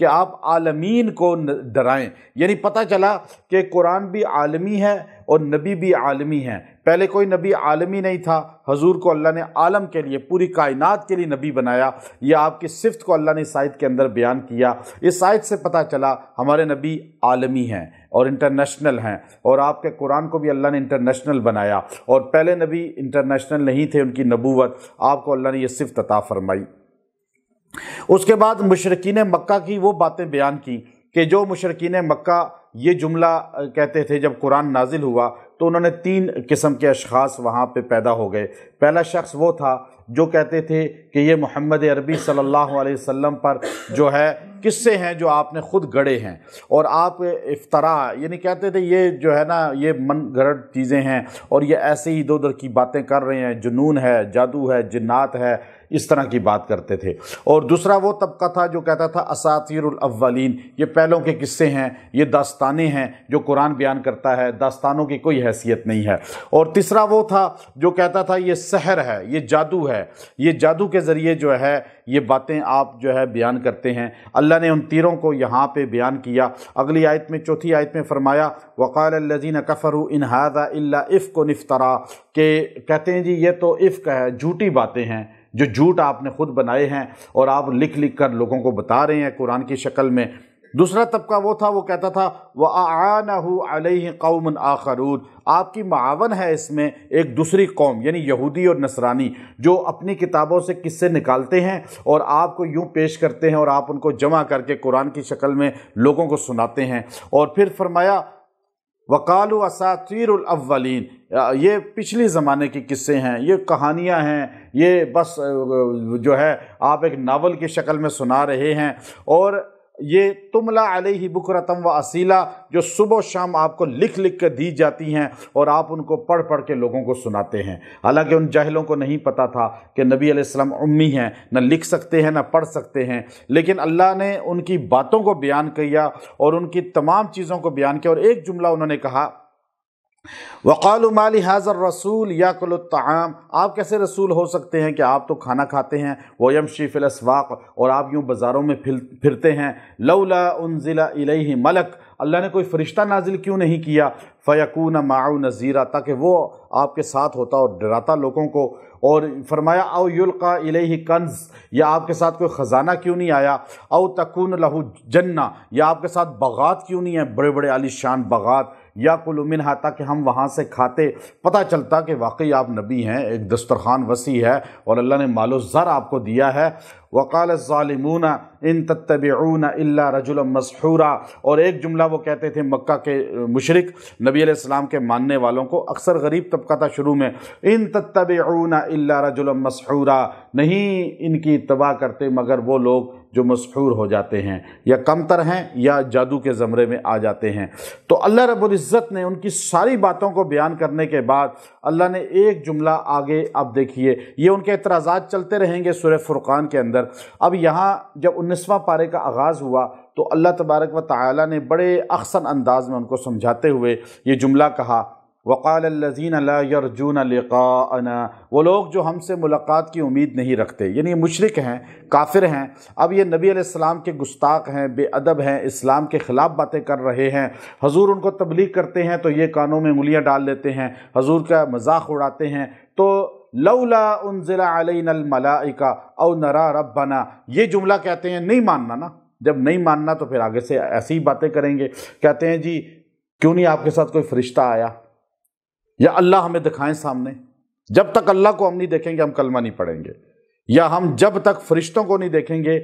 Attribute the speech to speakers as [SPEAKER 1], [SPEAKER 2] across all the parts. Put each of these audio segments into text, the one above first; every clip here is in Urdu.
[SPEAKER 1] کہ آپ عالمین کو ڈرائیں۔ یعنی پتہ چلا کہ قرآن بھی عالمی ہے اور نبی بھی عالمی ہیں۔ پہلے کوئی نبی عالمی نہیں تھا، حضور کو اللہ نے عالم کے لیے، پوری کائنات کے لیے نبی بنایا۔ یہ آپ کی صفت کو اللہ نے اس آیت کے اندر بیان کیا۔ اس آیت سے پتہ چلا ہمارے نبی عالمی ہیں اور انٹرنیشنل ہیں، اور آپ کے قرآن کو بھی اللہ نے انٹرنیشنل بنایا، اور پہلے نبی انٹرنیشنل نہیں تھے، ان کی نبوت آپ کو اللہ نے یہ صفت عطا فرمائی۔ اس کے بعد مشرکین مکہ کی وہ باتیں بیان کی کہ جو مشرکین مکہ یہ جملہ کہتے تھے جب قرآن نازل ہوا تو انہوں نے 3 قسم کے اشخاص وہاں پہ پیدا ہو گئے۔ پہلا شخص وہ تھا جو کہتے تھے کہ یہ محمد عربی صلی اللہ علیہ وسلم پر جو ہے قصے ہیں جو آپ نے خود گڑھے ہیں، اور آپ افتراء یعنی کہتے تھے یہ جو ہے نا یہ من گھڑت چیزیں ہیں، اور یہ ایسے ہی ادھر ادھر کی باتیں کر رہے ہیں، جنون ہے، جادو ہے، جنات ہے، اس طرح کی بات کرتے تھے۔ اور دوسرا وہ طبقہ تھا جو کہتا تھا اساطیر الاولین، یہ پہلوں کے قصے ہیں، یہ داستانیں ہیں جو قرآن بیان کرتا ہے، داستانوں کی کوئی حیثیت نہیں ہے۔ اور تیسرا وہ تھا جو کہتا تھا یہ سحر ہے، یہ جادو ہے، یہ جادو کے ذریعے جو ہے یہ باتیں آپ جو ہے بیان کرتے ہیں۔ اللہ نے ان تیروں کو یہاں پہ بیان کیا۔ اگلی آیت میں، چوتھی آیت میں فرمایا وقال الذین کفروا ان ھذا الا افک افترا، کہ کہتے ہیں جی یہ تو افک ہے، جھوٹی باتیں ہیں جو جھوٹ آپ نے خود بنائے ہیں اور آپ لکھ لکھ کر لوگوں کو بتا رہے ہیں قرآن کی شکل میں۔ دوسرا طبقہ وہ تھا وہ کہتا تھا وَأَعَانَهُ عَلَيْهِ قَوْمٌ آخَرُونَ، آپ کی معاون ہے اس میں ایک دوسری قوم یعنی یہودی اور نصرانی جو اپنی کتابوں سے قصے نکالتے ہیں اور آپ کو یوں پیش کرتے ہیں اور آپ ان کو جمع کر کے قرآن کی شکل میں لوگوں کو سناتے ہیں۔ اور پھر فرمایا وَقَالُوا أَسَاطِيرُ الْأَوَّلِينَ، یہ پچھلی زمانے کی قصے ہیں، یہ کہانیاں ہیں، یہ بس جو ہے آپ ایک ناول کی شکل میں سنا رہے ہیں، اور یہ تملا علیہ بکرتم و اصیلا، جو صبح و شام آپ کو لکھ لکھ کے دی جاتی ہیں اور آپ ان کو پڑھ پڑھ کے لوگوں کو سناتے ہیں۔ حالانکہ ان جاہلوں کو نہیں پتہ تھا کہ نبی علیہ السلام امی ہیں، نہ لکھ سکتے ہیں نہ پڑھ سکتے ہیں، لیکن اللہ نے ان کی باتوں کو بیان کیا اور ان کی تمام چیزوں کو بیان کیا۔ اور ایک جملہ انہوں نے کہا وَقَالُوا مَا لِهَذَا الرَّسُولِ يَأْكُلُ الطَّعَامَ، آپ کیسے رسول ہو سکتے ہیں کہ آپ تو کھانا کھاتے ہیں، وَيَمْشِي فِي الْأَسْوَاقِ، اور آپ یوں بازاروں میں پھرتے ہیں، لَوْلَا أُنزِلَ إِلَيْهِ مَلَكٌ، اللہ نے کوئی فرشتہ نازل کیوں نہیں کیا، فَيَكُونَ مَعَهُ نَذِيرًا، تاکہ وہ آپ کے ساتھ ہوتا اور ڈراتا لوگوں کو۔ اور فرمایا او یلقا الیہ کنز، یا آپ کے ساتھ کوئی خزانہ کیوں نہیں آیا، او تکون لہ جنہ، یا آپ کے ساتھ باغات کیوں نہیں ہیں، بڑے بڑے عالی شان باغات، یا کلوا منہا، تاکہ ہم وہاں سے کھاتے، پتہ چلتا کہ واقعی آپ نبی ہیں، ایک دسترخوان وسیع ہے اور اللہ نے مال و زر آپ کو دیا ہے۔ وقال الظالمون ان تتبعون الا رجلا مسحورا، اور ایک جملہ وہ کہتے تھے مکہ کے مشرک نبی علیہ السلام کے ماننے والوں کو، اکثر غریب طبقہ تھا شروع میں، ان تتبعون الا رجلا مسحورا، نہیں ان کی اتباع کرتے مگر وہ لوگ جو مسحور ہو جاتے ہیں یا کمتر ہیں یا جادو کے زمرے میں آ جاتے ہیں۔ تو اللہ رب العزت نے ان کی ساری باتوں کو بیان کرنے کے بعد اللہ نے ایک جملہ آگے، اب دیکھیے یہ ان کے اعتراضات چلتے رہیں گے سورہ فرقان کے اندر۔ اب یہاں جب 19واں پارے کا آغاز ہوا تو اللہ تبارک و تعالی نے بڑے احسن انداز میں ان کو سمجھاتے ہوئے یہ جملہ کہا وقال الذین لا یرجون لقاءنا، وہ لوگ جو ہم سے ملاقات کی امید نہیں رکھتے، یعنی یہ مشرک ہیں، کافر ہیں، اب یہ نبی علیہ السلام کے گستاخ ہیں، بے ادب ہیں، اسلام کے خلاف باتیں کر رہے ہیں، حضور ان کو تبلیغ کرتے ہیں تو یہ کانوں میں انگلیاں ڈال لیتے ہیں، حضور کا مذاق اڑاتے ہیں، تو لولا انزل علینا الملائکہ او نرا ربنا، یہ جملہ کہتے ہیں نہیں ماننا نا، جب نہیں ماننا تو پھر آگے سے ایسی ہی باتیں کریں گے، کہتے ہیں جی کیوں نہیں آپ کے ساتھ کوئی فرشتہ آیا یا اللہ ہمیں دکھائیں سامنے، جب تک اللہ کو ہم نہیں دیکھیں گے ہم کلمہ نہیں پڑھیں گے، یا ہم جب تک فرشتوں کو نہیں دیکھیں گے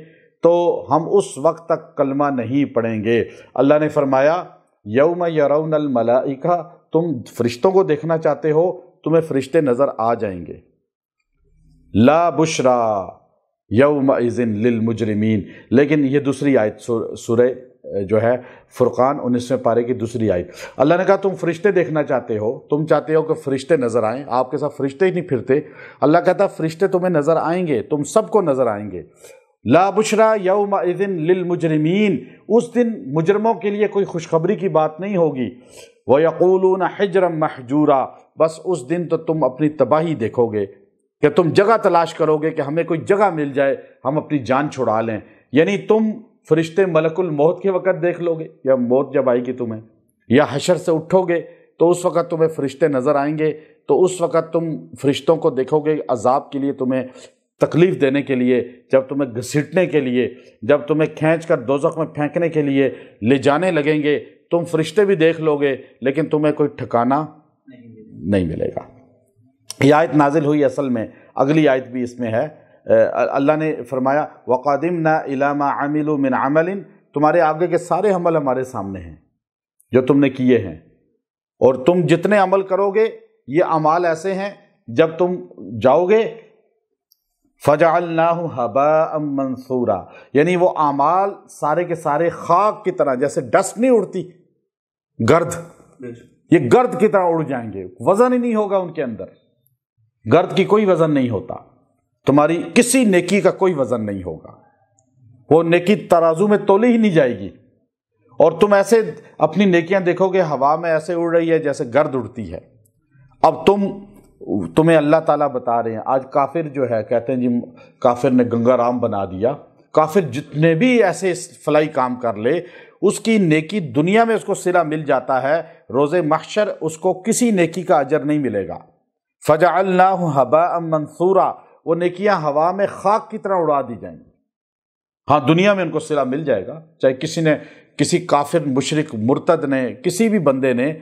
[SPEAKER 1] تو ہم اس وقت تک کلمہ نہیں پڑھیں گے۔ اللہ نے فرمایا یوم یرون الملائکہ، تم فرشتوں کو دیکھنا چاہتے ہو، تمہیں فرشتے نظر آ جائیں گے، لا بشرا یومئذ للمجرمین، لیکن یہ دوسری آیت سورہ جو ہے فرقان 19ویں پارے کی دوسری آیت، اللہ نے کہا تم فرشتے دیکھنا چاہتے ہو، تم چاہتے ہو کہ فرشتے نظر آئیں، آپ کے ساتھ فرشتے ہی نہیں پھرتے، اللہ کہتا فرشتے تمہیں نظر آئیں گے، تم سب کو نظر آئیں گے، لا بشرا یومئذ للمجرمین، اس دن مجرموں کے لیے کوئی خوشخبری کی بات نہیں ہوگی، وَيَقُولُونَ حِجْرًا مَحْجُورًا، بس اس دن تو تم اپنی تباہی دیکھو گے کہ تم جگہ تلاش کرو گے کہ ہمیں کوئی جگہ مل جائے ہم اپنی جان چھڑا لیں، یعنی تم فرشتے ملک الموت کے وقت دیکھ لو گے، یا موت جب آئے گی تمہیں، یا حشر سے اٹھو گے تو اس وقت تمہیں فرشتے نظر آئیں گے، تو اس وقت تم فرشتوں کو دیکھو گے عذاب کے لیے، تمہیں تکلیف دینے کے لیے، جب تمہیں گھسیٹنے کے لیے، جب تمہیں کھینچ کر دوزخ میں پھینکنے کے لیے لے جانے لگیں گے، تم فرشتے بھی دیکھ لو گے لیکن تمہیں کوئی ٹھکانہ نہیں ملے گا۔ یہ آیت نازل ہوئی اصل میں، اگلی آیت بھی اس میں ہے، اللہ نے فرمایا وَقَدِمْنَا إِلَى مَا عَمِلُوا مِنْ عَمَلٍ، تمہارے آگے کے سارے عمل ہمارے سامنے ہیں جو تم نے کیے ہیں، اور تم جتنے عمل کرو گے یہ اعمال ایسے ہیں جب تم جاؤ گے فَجَعَلْنَاهُ هَبَاءً مَنْثُورًا، یعنی وہ اعمال سارے کے سارے خاک کی طرح، جیسے ڈسٹ نہیں اڑتی، گرد، یہ گرد کی طرح اڑ جائیں گے، وزن ہی نہیں ہوگا ان کے اندر، گرد کی کوئی وزن نہیں ہوتا، تمہاری کسی نیکی کا کوئی وزن نہیں ہوگا، وہ نیکی ترازو میں تولی ہی نہیں جائے گی، اور تم ایسے اپنی نیکیاں دیکھو گے ہوا میں ایسے اڑ رہی ہے جیسے گرد اڑتی ہے۔ اب تمہیں اللہ تعالیٰ بتا رہے ہیں، آج کافر جو ہے کہتے ہیں جی کافر نے گنگا رام بنا دیا، کافر جتنے بھی ایسے فلائی کام کر لے اس کی نیکی دنیا میں اس کو صلہ مل جاتا ہے، روز محشر اس کو کسی نیکی کا اجر نہیں ملے گا۔ فَجَعَلْنَاهُ هَبَاءً مَنْثُورًا، وہ نیکیاں ہوا میں خاک کی طرح اڑا دی جائیں گی۔ ہاں دنیا میں ان کو صلہ مل جائے گا، چاہے کسی کافر مشرک مرتد نے، کسی بھی بندے نے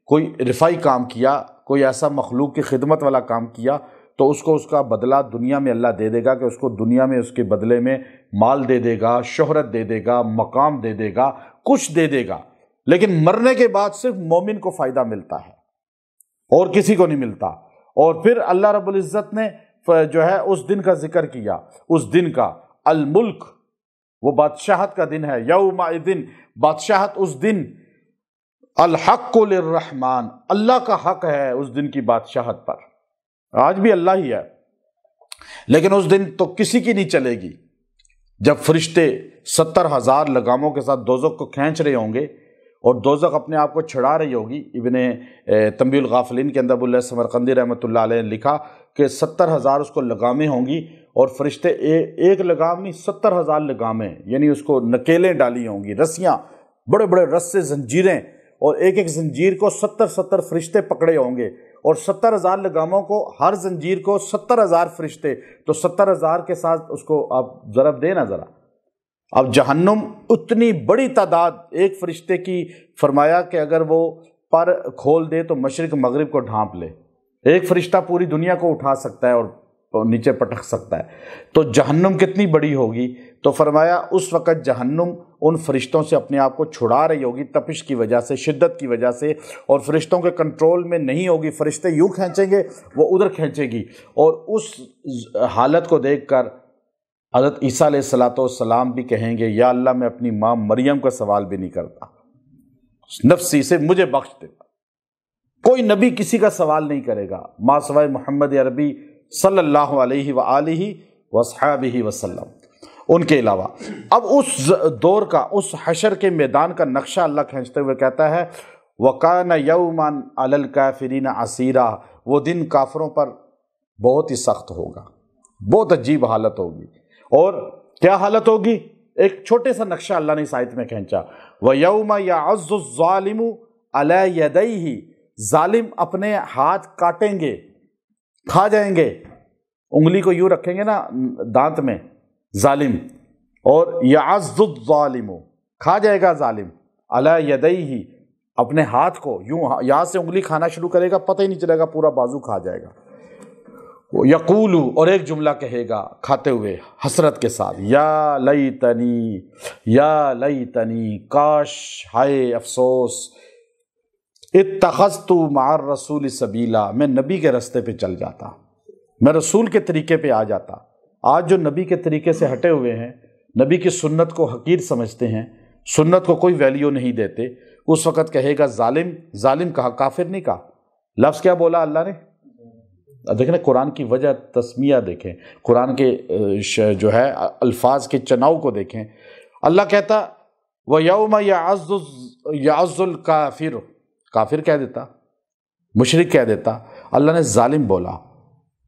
[SPEAKER 1] کوئی رفائی کام کیا، کوئی ایسا مخلوق کی خدمت والا کام کیا، تو اس کو اس کا بدلہ دنیا میں اللہ دے دے گا، کہ اس کو دنیا میں اس کے بدلے میں مال دے دے گا، شہرت دے دے گا، مقام دے دے گا، کچھ دے دے گا، لیکن مرنے کے بعد صرف مومن کو فائدہ ملتا ہے اور کسی کو نہیں ملتا۔ اور پھر اللہ رب العزت نے جو ہے اس دن کا ذکر کیا، اس دن کا الملک، وہ بادشاہت کا دن ہے، یومئذ، بادشاہت اس دن، الحق للرحمن، اللہ کا حق ہے اس دن کی بادشاہت پر، آج بھی اللہ ہی ہے، لیکن اس دن تو کسی کی نہیں چلے گی، جب فرشتے 70,000 لگاموں کے ساتھ دوزخ کو کھینچ رہے ہوں گے اور دوزخ اپنے آپ کو چھڑا رہی ہوگی۔ ابن تنبیہ الغافلین کے اندر ابو اللہ سمرقندی رحمۃ اللہ علیہ نے لکھا کہ 70,000 اس کو لگامیں ہوں گی، اور فرشتے ایک لگام نہیں 70,000 لگامیں، یعنی اس کو نکیلیں ڈالی ہوں گی، رسیاں، بڑے بڑے رسے، زنجیریں، اور ایک ایک زنجیر کو 70 فرشتے پکڑے ہوں گے، اور 70,000 لگاموں کو، ہر زنجیر کو 70,000 فرشتے، تو 70,000 کے ساتھ اس کو آپ ضرب دیں نا ذرا۔ اب جہنم اتنی بڑی تعداد ایک فرشتے کی، فرمایا کہ اگر وہ پر کھول دے تو مشرق مغرب کو ڈھانپ لے، ایک فرشتہ پوری دنیا کو اٹھا سکتا ہے اور نیچے پٹک سکتا ہے، تو جہنم کتنی بڑی ہوگی۔ تو فرمایا اس وقت جہنم ان فرشتوں سے اپنے آپ کو چھڑا رہی ہوگی، تپش کی وجہ سے، شدت کی وجہ سے، اور فرشتوں کے کنٹرول میں نہیں ہوگی، فرشتے یوں کھینچیں گے وہ ادھر کھینچے گی، اور اس حالت کو دیکھ کر حضرت عیسیٰ علیہ السلام بھی کہیں گے یا اللہ میں اپنی ماں مریم کا سوال بھی نہیں کرتا، نفسی سے مجھے بخش دے۔ کوئی نبی کسی کا سوال نہیں کرے گا ما سوائے محمد عربی صلی اللہ علیہ وآلہ وصحبہ وسلم، ان کے علاوہ۔ اب اس دور کا، اس حشر کے میدان کا نقشہ اللہ کھینچتے ہوئے کہتا ہے وَكَانَ يَوْمًا عَلَى الْكَافِرِينَ عَسِيرًا، وہ دن کافروں پر بہت ہی سخت ہوگا، بہت عجیب حالت ہوگی۔ اور کیا حالت ہوگی؟ ایک چھوٹے سا نقشہ اللہ نے اس آیت میں کھینچا، وَيَوْمَ يَعَضُّ الظَّالِمُ عَلَى يَدَيْهِ، ظالم اپنے ہاتھ کاٹیں گے، کھا جائیں گے، انگلی کو یوں رکھیں گے نا دانت میں ظالم، اور یعض الظالم، کھا جائے گا ظالم، علی یدیہ، اپنے ہاتھ کو یوں، یہاں سے انگلی کھانا شروع کرے گا، پتہ ہی نہیں چلے گا، پورا بازو کھا جائے گا۔ یقول، اور ایک جملہ کہے گا کھاتے ہوئے حسرت کے ساتھ، یا لیتنی، یا لیتنی، کاش، ہائے افسوس، اتخذت مع الرسول سبیلا، میں نبی کے رستے پہ چل جاتا، میں رسول کے طریقے پہ آ جاتا۔ آج جو نبی کے طریقے سے ہٹے ہوئے ہیں، نبی کی سنت کو حقیر سمجھتے ہیں، سنت کو کوئی ویلیو نہیں دیتے، اس وقت کہے گا ظالم، ظالم کہا، کافر نہیں کہا، لفظ کیا بولا اللہ نے؟ دیکھیں قرآن کی وجہ تسمیہ دیکھیں، قرآن کے جو ہے الفاظ کے چناؤ کو دیکھیں۔ اللہ کہتا وَيَوْمَ يَعَضُّ الْكَافِرُ، کافر کہہ دیتا، مشرک کہہ دیتا، اللہ نے ظالم بولا،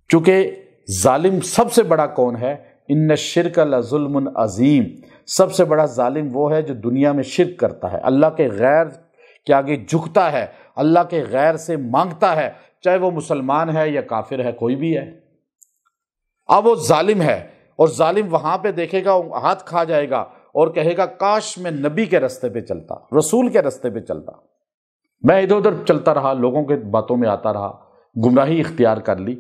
[SPEAKER 1] چونکہ ظالم سب سے بڑا کون ہے؟ ان الشرک لظلم عظیم، سب سے بڑا ظالم وہ ہے جو دنیا میں شرک کرتا ہے، اللہ کے غیر کے آگے جھکتا ہے، اللہ کے غیر سے مانگتا ہے، چاہے وہ مسلمان ہے یا کافر ہے، کوئی بھی ہے۔ اب وہ ظالم ہے، اور ظالم وہاں پہ دیکھے گا، ہاتھ کھا جائے گا اور کہے گا کاش میں نبی کے رستے پہ چلتا، رسول کے رستے پہ چلتا، میں ادھر ادھر چلتا رہا، لوگوں کے باتوں میں آتا رہا، گمراہی اختیار کر لی۔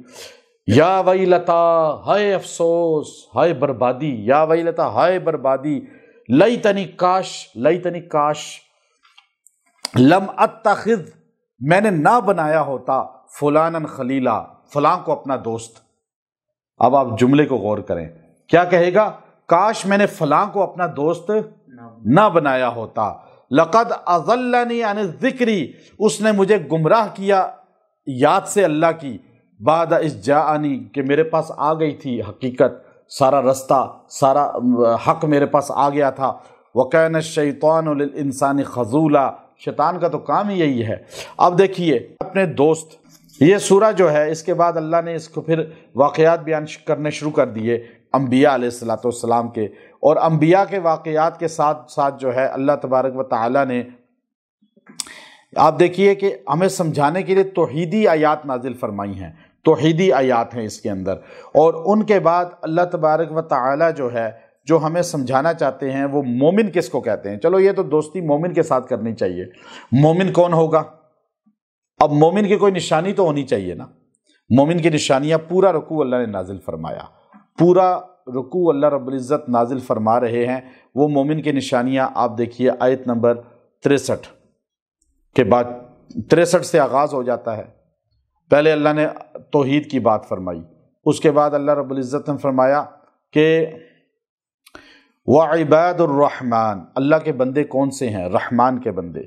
[SPEAKER 1] یا ویلتا، ہائے افسوس، ہائے بربادی، یا ویلتا، ہائے بربادی، لیتنی کاش لم اتخذ، میں نے نہ بنایا ہوتا فلانا خلیلا، فلاں کو اپنا دوست۔ اب آپ جملے کو غور کریں، کیا کہے گا؟ کاش میں نے فلاں کو اپنا دوست نہ بنایا ہوتا۔ لقد اضلنی عن الذکر، اس نے مجھے گمراہ کیا یاد سے اللہ کی، بعد اذ جاءنی، کہ میرے پاس آ گئی تھی حقیقت، سارا رستہ، سارا حق میرے پاس آ گیا تھا۔ وَكَانَ الشَّيْطَانُ لِلْإِنسَانِ خَذُولًا، شیطان کا تو کام ہی یہی ہے۔ اب دیکھیے اپنے دوست، یہ سورہ جو ہے اس کے بعد اللہ نے اس کو پھر واقعات بیان کرنے شروع کر دیے انبیاء علیہ السلام کے، اور انبیاء کے واقعات کے ساتھ ساتھ جو ہے اللہ تبارک و تعالیٰ نے، آپ دیکھیے کہ ہمیں سمجھانے کے لیے توحیدی آیات نازل فرمائی ہیں، توحیدی آیات ہیں اس کے اندر، اور ان کے بعد اللہ تبارک و تعالیٰ جو ہے جو ہمیں سمجھانا چاہتے ہیں وہ مومن کس کو کہتے ہیں۔ چلو یہ تو دوستی مومن کے ساتھ کرنی چاہیے، مومن کون ہوگا؟ اب مومن کی کوئی نشانی تو ہونی چاہیے نا، مومن کی نشانیاں، پورا رکوع اللہ نے نازل فرمایا، پورا رکوع اللہ رب العزت نازل فرما رہے ہیں۔ وہ مومن کی نشانیاں آپ دیکھیے آیت نمبر 63 کے بعد، 63 سے آغاز ہو جاتا ہے۔ پہلے اللہ نے توحید کی بات فرمائی، اس کے بعد اللہ رب العزت نے فرمایا کہ وَعِبَادُ الرحمن، اللہ کے بندے کون سے ہیں؟ رحمان کے بندے۔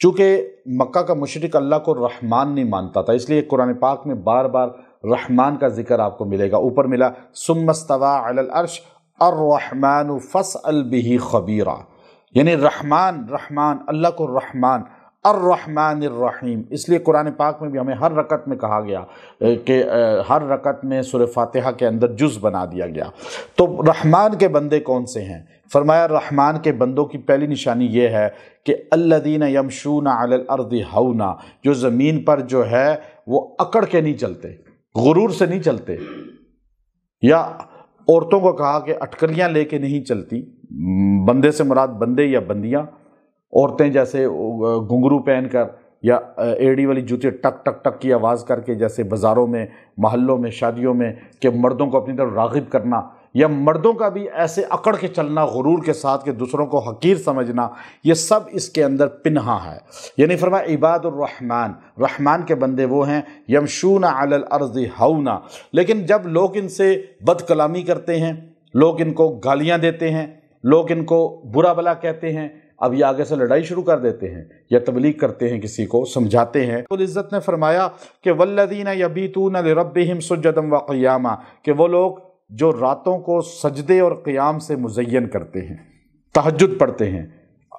[SPEAKER 1] چونکہ مکہ کا مشرک اللہ کو رحمان نہیں مانتا تھا، اس لیے قرآن پاک میں بار بار رحمان کا ذکر آپ کو ملے گا۔ اوپر ملا ثم استوى علی العرش الرحمن فاسأل به خبیرا، یعنی رحمان اللہ کو رحمان، الرحمن الرحیم، اس لیے قرآن پاک میں بھی ہمیں ہر رکعت میں کہا گیا کہ ہر رکعت میں سورہ فاتحہ کے اندر جز بنا دیا گیا۔ تو رحمان کے بندے کون سے ہیں؟ فرمایا رحمان کے بندوں کی پہلی نشانی یہ ہے کہ الذین یمشون علی الارض ہونا، جو زمین پر جو ہے وہ اکڑ کے نہیں چلتے، غرور سے نہیں چلتے، یا عورتوں کو کہا کہ اٹکلیاں لے کے نہیں چلتی، بندے سے مراد بندے یا بندیاں، عورتیں جیسے گھنگرو پہن کر یا ایڑی والی جوتی ٹک ٹک ٹک کی آواز کر کے جیسے بازاروں میں، محلوں میں، شادیوں میں، کہ مردوں کو اپنی طرف راغب کرنا، یا مردوں کا بھی ایسے اکڑ کے چلنا غرور کے ساتھ کہ دوسروں کو حقیر سمجھنا، یہ سب اس کے اندر پنہا ہے۔ یعنی فرمایا عباد الرحمن، رحمان کے بندے وہ ہیں یمشون علی الارض ہونا، لیکن جب لوگ ان سے بد کلامی کرتے ہیں، لوگ ان کو گالیاں دیتے ہیں، لوگ ان کو برا بلا کہتے ہیں، اب یہ آگے سے لڑائی شروع کر دیتے ہیں یا تبلیغ کرتے ہیں، کسی کو سمجھاتے ہیں۔ العزت نے فرمایا کہ والذین یبیتون لربہم سجدا وقیاما، کہ وہ لوگ جو راتوں کو سجدے اور قیام سے مزین کرتے ہیں، تہجد پڑھتے ہیں،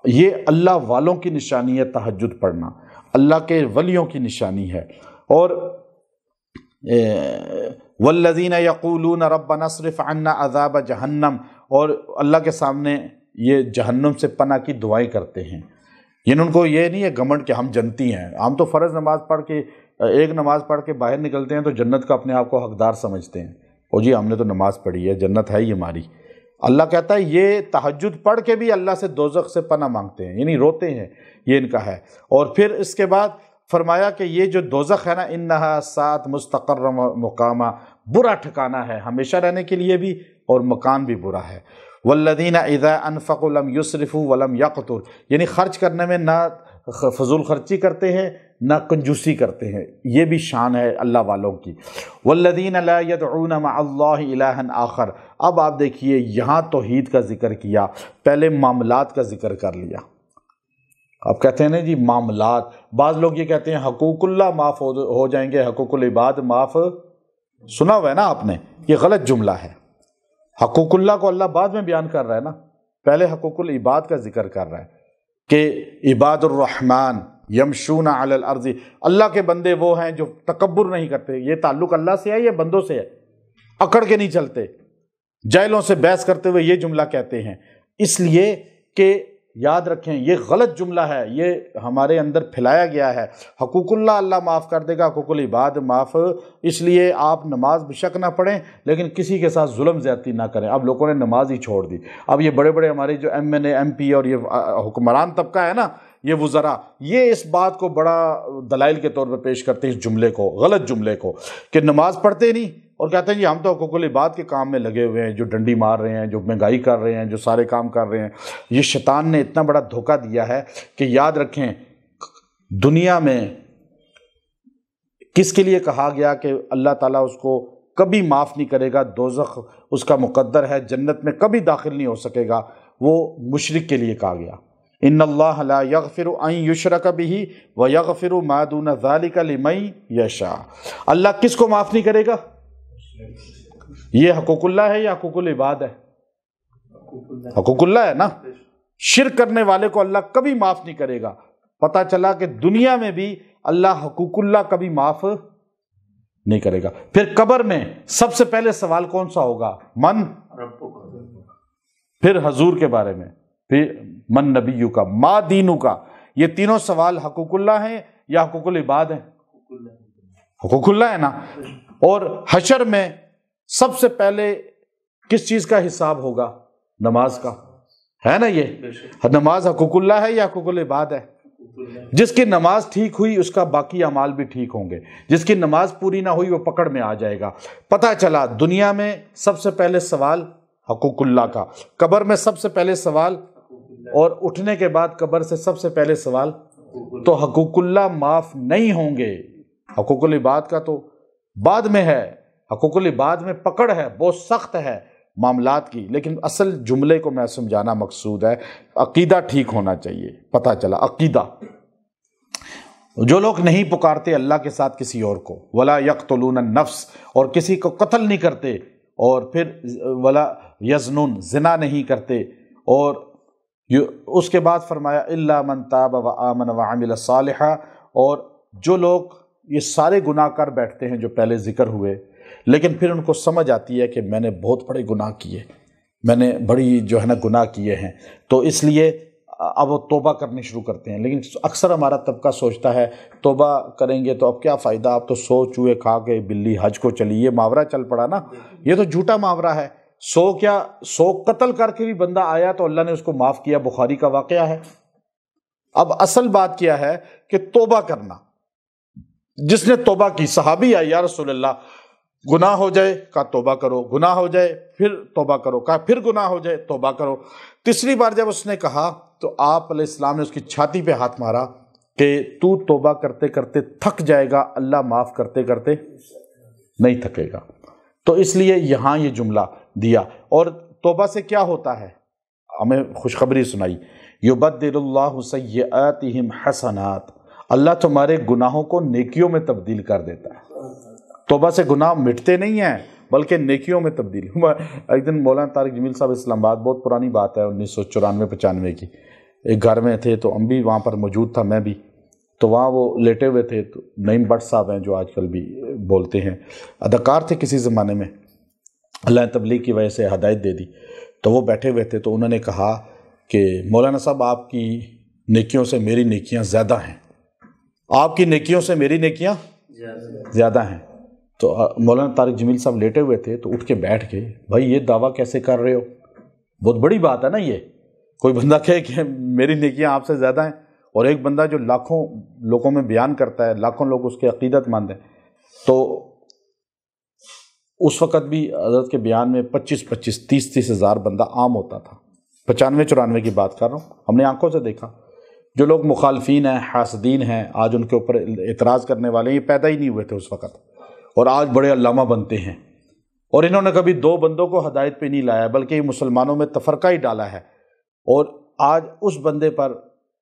[SPEAKER 1] یہ اللہ والوں کی نشانی ہے، تہجد پڑھنا اللہ کے ولیوں کی نشانی ہے۔ اور والذین یقولون ربنا اصرف عنا عذاب جہنم، اور اللہ کے سامنے یہ جہنم سے پناہ کی دعائیں کرتے ہیں، یعنی ان کو یہ نہیں ہے گھمنڈ کہ ہم جنتی ہیں، ہم تو فرض نماز پڑھ کے ایک نماز پڑھ کے باہر نکلتے ہیں تو جنت کا اپنے آپ کو حقدار سمجھتے ہیں، او جی ہم نے تو نماز پڑھی ہے، جنت ہے ہی ہماری۔ اللہ کہتا ہے یہ تہجد پڑھ کے بھی اللہ سے دوزخ سے پناہ مانگتے ہیں، یعنی روتے ہیں، یہ ان کا ہے۔ اور پھر اس کے بعد فرمایا کہ یہ جو دوزخ ہے نا، انہا ساعت مستقر مقامہ، برا ٹھکانہ ہے ہمیشہ رہنے کے لیے بھی، اور مکان بھی برا ہے۔ والذین اذا انفقوا لم یسرفوا ولم یقتروا، یعنی خرچ کرنے میں نہ فضول خرچی کرتے ہیں نہ کنجوسی کرتے ہیں، یہ بھی شان ہے اللہ والوں کی۔ والذین لا یدعون مع اللہ الہا آخر، اب آپ دیکھیے یہاں توحید کا ذکر کیا، پہلے معاملات کا ذکر کر لیا۔ اب کہتے ہیں نا جی معاملات، بعض لوگ یہ کہتے ہیں حقوق اللہ معاف ہو جائیں گے، حقوق العباد معاف، سنا ہوا ہے نا آپ نے، یہ غلط جملہ ہے۔ حقوق اللہ کو اللہ بعد میں بیان کر رہا ہے نا، پہلے حقوق العباد کا ذکر کر رہا ہے کہ عباد الرحمن یمشون علی الارض، اللہ کے بندے وہ ہیں جو تکبر نہیں کرتے۔ یہ تعلق اللہ سے ہے یا بندوں سے ہے؟ اکڑ کے نہیں چلتے، جاہلوں سے بحث کرتے ہوئے یہ جملہ کہتے ہیں، اس لیے کہ یاد رکھیں یہ غلط جملہ ہے، یہ ہمارے اندر پھیلایا گیا ہے۔ حقوق اللہ اللہ معاف کر دے گا، حقوق العباد معاف، اس لیے آپ نماز بے شک نہ پڑھیں لیکن کسی کے ساتھ ظلم زیادتی نہ کریں۔ اب لوگوں نے نماز ہی چھوڑ دی۔ اب یہ بڑے بڑے ہمارے جو M N A M P اور یہ حکمران طبقہ ہے نا، یہ وزراء، یہ اس بات کو بڑا دلائل کے طور پہ پیش کرتے ہیں اس جملے کو، غلط جملے کو، کہ نماز پڑھتے نہیں اور کہتے ہیں جی ہم تو حقوق العباد کے کام میں لگے ہوئے ہیں، جو ڈنڈی مار رہے ہیں، جو مہنگائی کر رہے ہیں، جو سارے کام کر رہے ہیں۔ یہ شیطان نے اتنا بڑا دھوکہ دیا ہے کہ یاد رکھیں دنیا میں کس کے لیے کہا گیا کہ اللہ تعالیٰ اس کو کبھی معاف نہیں کرے گا، دوزخ اس کا مقدر ہے، جنت میں کبھی داخل نہیں ہو سکے گا، وہ مشرک کے لیے کہا گیا۔ ان اللہ لا یغفر ان یشرک بہ ویغفر ما دون ذلک لمن یشاء۔ اللہ کس کو معاف نہیں کرے گا؟ یہ حقوق اللہ ہے یا حقوق العباد ہے؟ حقوق اللہ ہے نا۔ شرک کرنے والے کو اللہ کبھی معاف نہیں کرے گا۔ پتہ چلا کہ دنیا میں بھی اللہ حقوق اللہ کبھی معاف نہیں کرے گا۔ پھر قبر میں سب سے پہلے سوال کون سا ہوگا؟ من، پھر حضور کے بارے میں، پھر من نبیو کا، ما دینو کا۔ یہ تینوں سوال حقوق اللہ ہیں یا حقوق العباد ہیں؟ حقوق اللہ ہے نا۔ اور حشر میں سب سے پہلے کس چیز کا حساب ہوگا؟ نماز کا، ہے نا۔ یہ نماز حقوق اللہ ہے یا حقوق العباد ہے؟ جس کی نماز ٹھیک ہوئی اس کا باقی اعمال بھی ٹھیک ہوں گے، جس کی نماز پوری نہ ہوئی وہ پکڑ میں آ جائے گا۔ پتہ چلا دنیا میں سب سے پہلے سوال حقوق اللہ کا، قبر میں سب سے پہلے سوال، اور اٹھنے کے بعد قبر سے سب سے پہلے سوال۔ تو حقوق اللہ معاف نہیں ہوں گے، حقوق العباد کا تو بعد میں ہے۔ حقوق العباد میں پکڑ ہے، بہت سخت ہے معاملات کی، لیکن اصل جملے کو میں سمجھانا مقصود ہے، عقیدہ ٹھیک ہونا چاہیے۔ پتہ چلا عقیدہ، جو لوگ نہیں پکارتے اللہ کے ساتھ کسی اور کو، ولا یقتلون النفس، اور کسی کو قتل نہیں کرتے، اور پھر ولا یزنون، زنا نہیں کرتے، اور اس کے بعد فرمایا الا من تاب وآمن وعمل صالحا، اور جو لوگ یہ سارے گناہ کر بیٹھتے ہیں جو پہلے ذکر ہوئے، لیکن پھر ان کو سمجھ آتی ہے کہ میں نے بہت بڑے گناہ کیے، میں نے بڑی جو ہے نا گناہ کیے ہیں، تو اس لیے اب وہ توبہ کرنی شروع کرتے ہیں۔ لیکن اکثر ہمارا طبقہ سوچتا ہے توبہ کریں گے تو اب کیا فائدہ، اب تو 100 چوہے کھا کے بلی حج کو چلی، یہ محاورہ چل پڑا نا، یہ تو جھوٹا محاورہ ہے۔ 100 قتل کر کے بھی بندہ آیا تو اللہ نے اس کو معاف کیا، بخاری کا واقعہ ہے۔ اب اصل بات کیا ہے کہ توبہ کرنا، جس نے توبہ کی، صحابی آئے یا رسول اللہ گناہ ہو جائے، کہا توبہ کرو، گناہ ہو جائے پھر توبہ کرو، کہا پھر گناہ ہو جائے توبہ کرو۔ تیسری بار جب اس نے کہا تو آپ علیہ السلام نے اس کی چھاتی پہ ہاتھ مارا کہ تو توبہ کرتے کرتے تھک جائے گا، اللہ معاف کرتے کرتے نہیں تھکے گا۔ تو اس لیے یہاں یہ جملہ دیا۔ اور توبہ سے کیا ہوتا ہے؟ ہمیں خوشخبری سنائی، یبدل اللہ سیئاتہم حسنات، اللہ تمہارے گناہوں کو نیکیوں میں تبدیل کر دیتا ہے۔ توبہ سے گناہ مٹتے نہیں ہیں بلکہ نیکیوں میں تبدیل۔ ایک دن مولانا طارق جمیل صاحب اسلام آباد، بہت پرانی بات ہے 1994-95 کی، ایک گھر میں تھے تو ہم بھی وہاں پر موجود تھا، میں بھی، تو وہاں وہ لیٹے ہوئے تھے، تو نعیم بٹ صاحب ہیں جو آج کل بھی بولتے ہیں، اداکار تھے کسی زمانے میں، اللہ نے تبلیغ کی وجہ سے ہدایت دے دی، تو وہ بیٹھے ہوئے تھے، تو انہوں نے کہا کہ مولانا صاحب آپ کی نیکیوں سے میری نیکیاں زیادہ ہیں، آپ کی نیکیوں سے میری نیکیاں زیادہ ہیں۔ تو مولانا طارق جمیل صاحب لیٹے ہوئے تھے تو اٹھ کے بیٹھ گئے، بھائی یہ دعویٰ کیسے کر رہے ہو؟ بہت بڑی بات ہے نا، یہ کوئی بندہ کہے کہ میری نیکیاں آپ سے زیادہ ہیں، اور ایک بندہ جو لاکھوں لوگوں میں بیان کرتا ہے، لاکھوں لوگ اس کے عقیدت مند ہیں۔ تو اس وقت بھی حضرت کے بیان میں 25-25 30-30 ہزار بندہ عام ہوتا تھا، 95-94 کی بات کر رہا ہوں، ہم نے آنکھوں سے دیکھا۔ جو لوگ مخالفین ہیں، حاسدین ہیں، آج ان کے اوپر اعتراض کرنے والے، یہ پیدا ہی نہیں ہوئے تھے اس وقت، اور آج بڑے علامہ بنتے ہیں، اور انہوں نے کبھی 2 بندوں کو ہدایت پہ نہیں لایا بلکہ یہ مسلمانوں میں تفرقہ ہی ڈالا ہے۔ اور آج اس بندے پر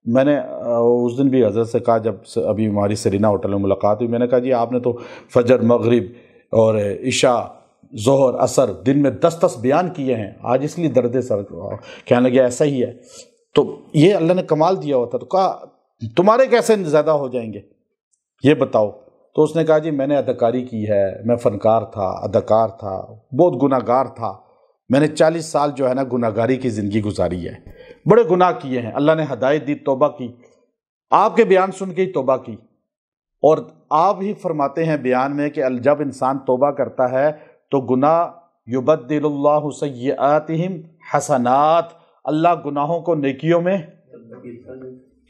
[SPEAKER 1] میں نے اس دن بھی حضرت سے کہا، جب ابھی ہماری سرینا ہوٹل میں ملاقات ہوئی، میں نے کہا جی آپ نے تو فجر، مغرب اور عشاء، ظہر، عصر دن میں 10 بیان کیے ہیں، آج اس لیے درد سر کہنے لگے ایسا ہی ہے۔ تو یہ اللہ نے کمال دیا ہوتا، تو کہا تمہارے کیسے زیادہ ہو جائیں گے یہ بتاؤ؟ تو اس نے کہا جی میں نے اداکاری کی ہے، میں فنکار تھا، اداکار تھا، بہت گناہ گار تھا، میں نے 40 سال جو ہے نا گناہگاری کی زندگی گزاری ہے، بڑے گناہ کیے ہیں، اللہ نے ہدایت دی، توبہ کی، آپ کے بیان سن کے ہی توبہ کی، اور آپ ہی فرماتے ہیں بیان میں کہ جب انسان توبہ کرتا ہے تو گناہ یبدل اللہ سیئاتہم حسنات، اللہ گناہوں کو نیکیوں میں،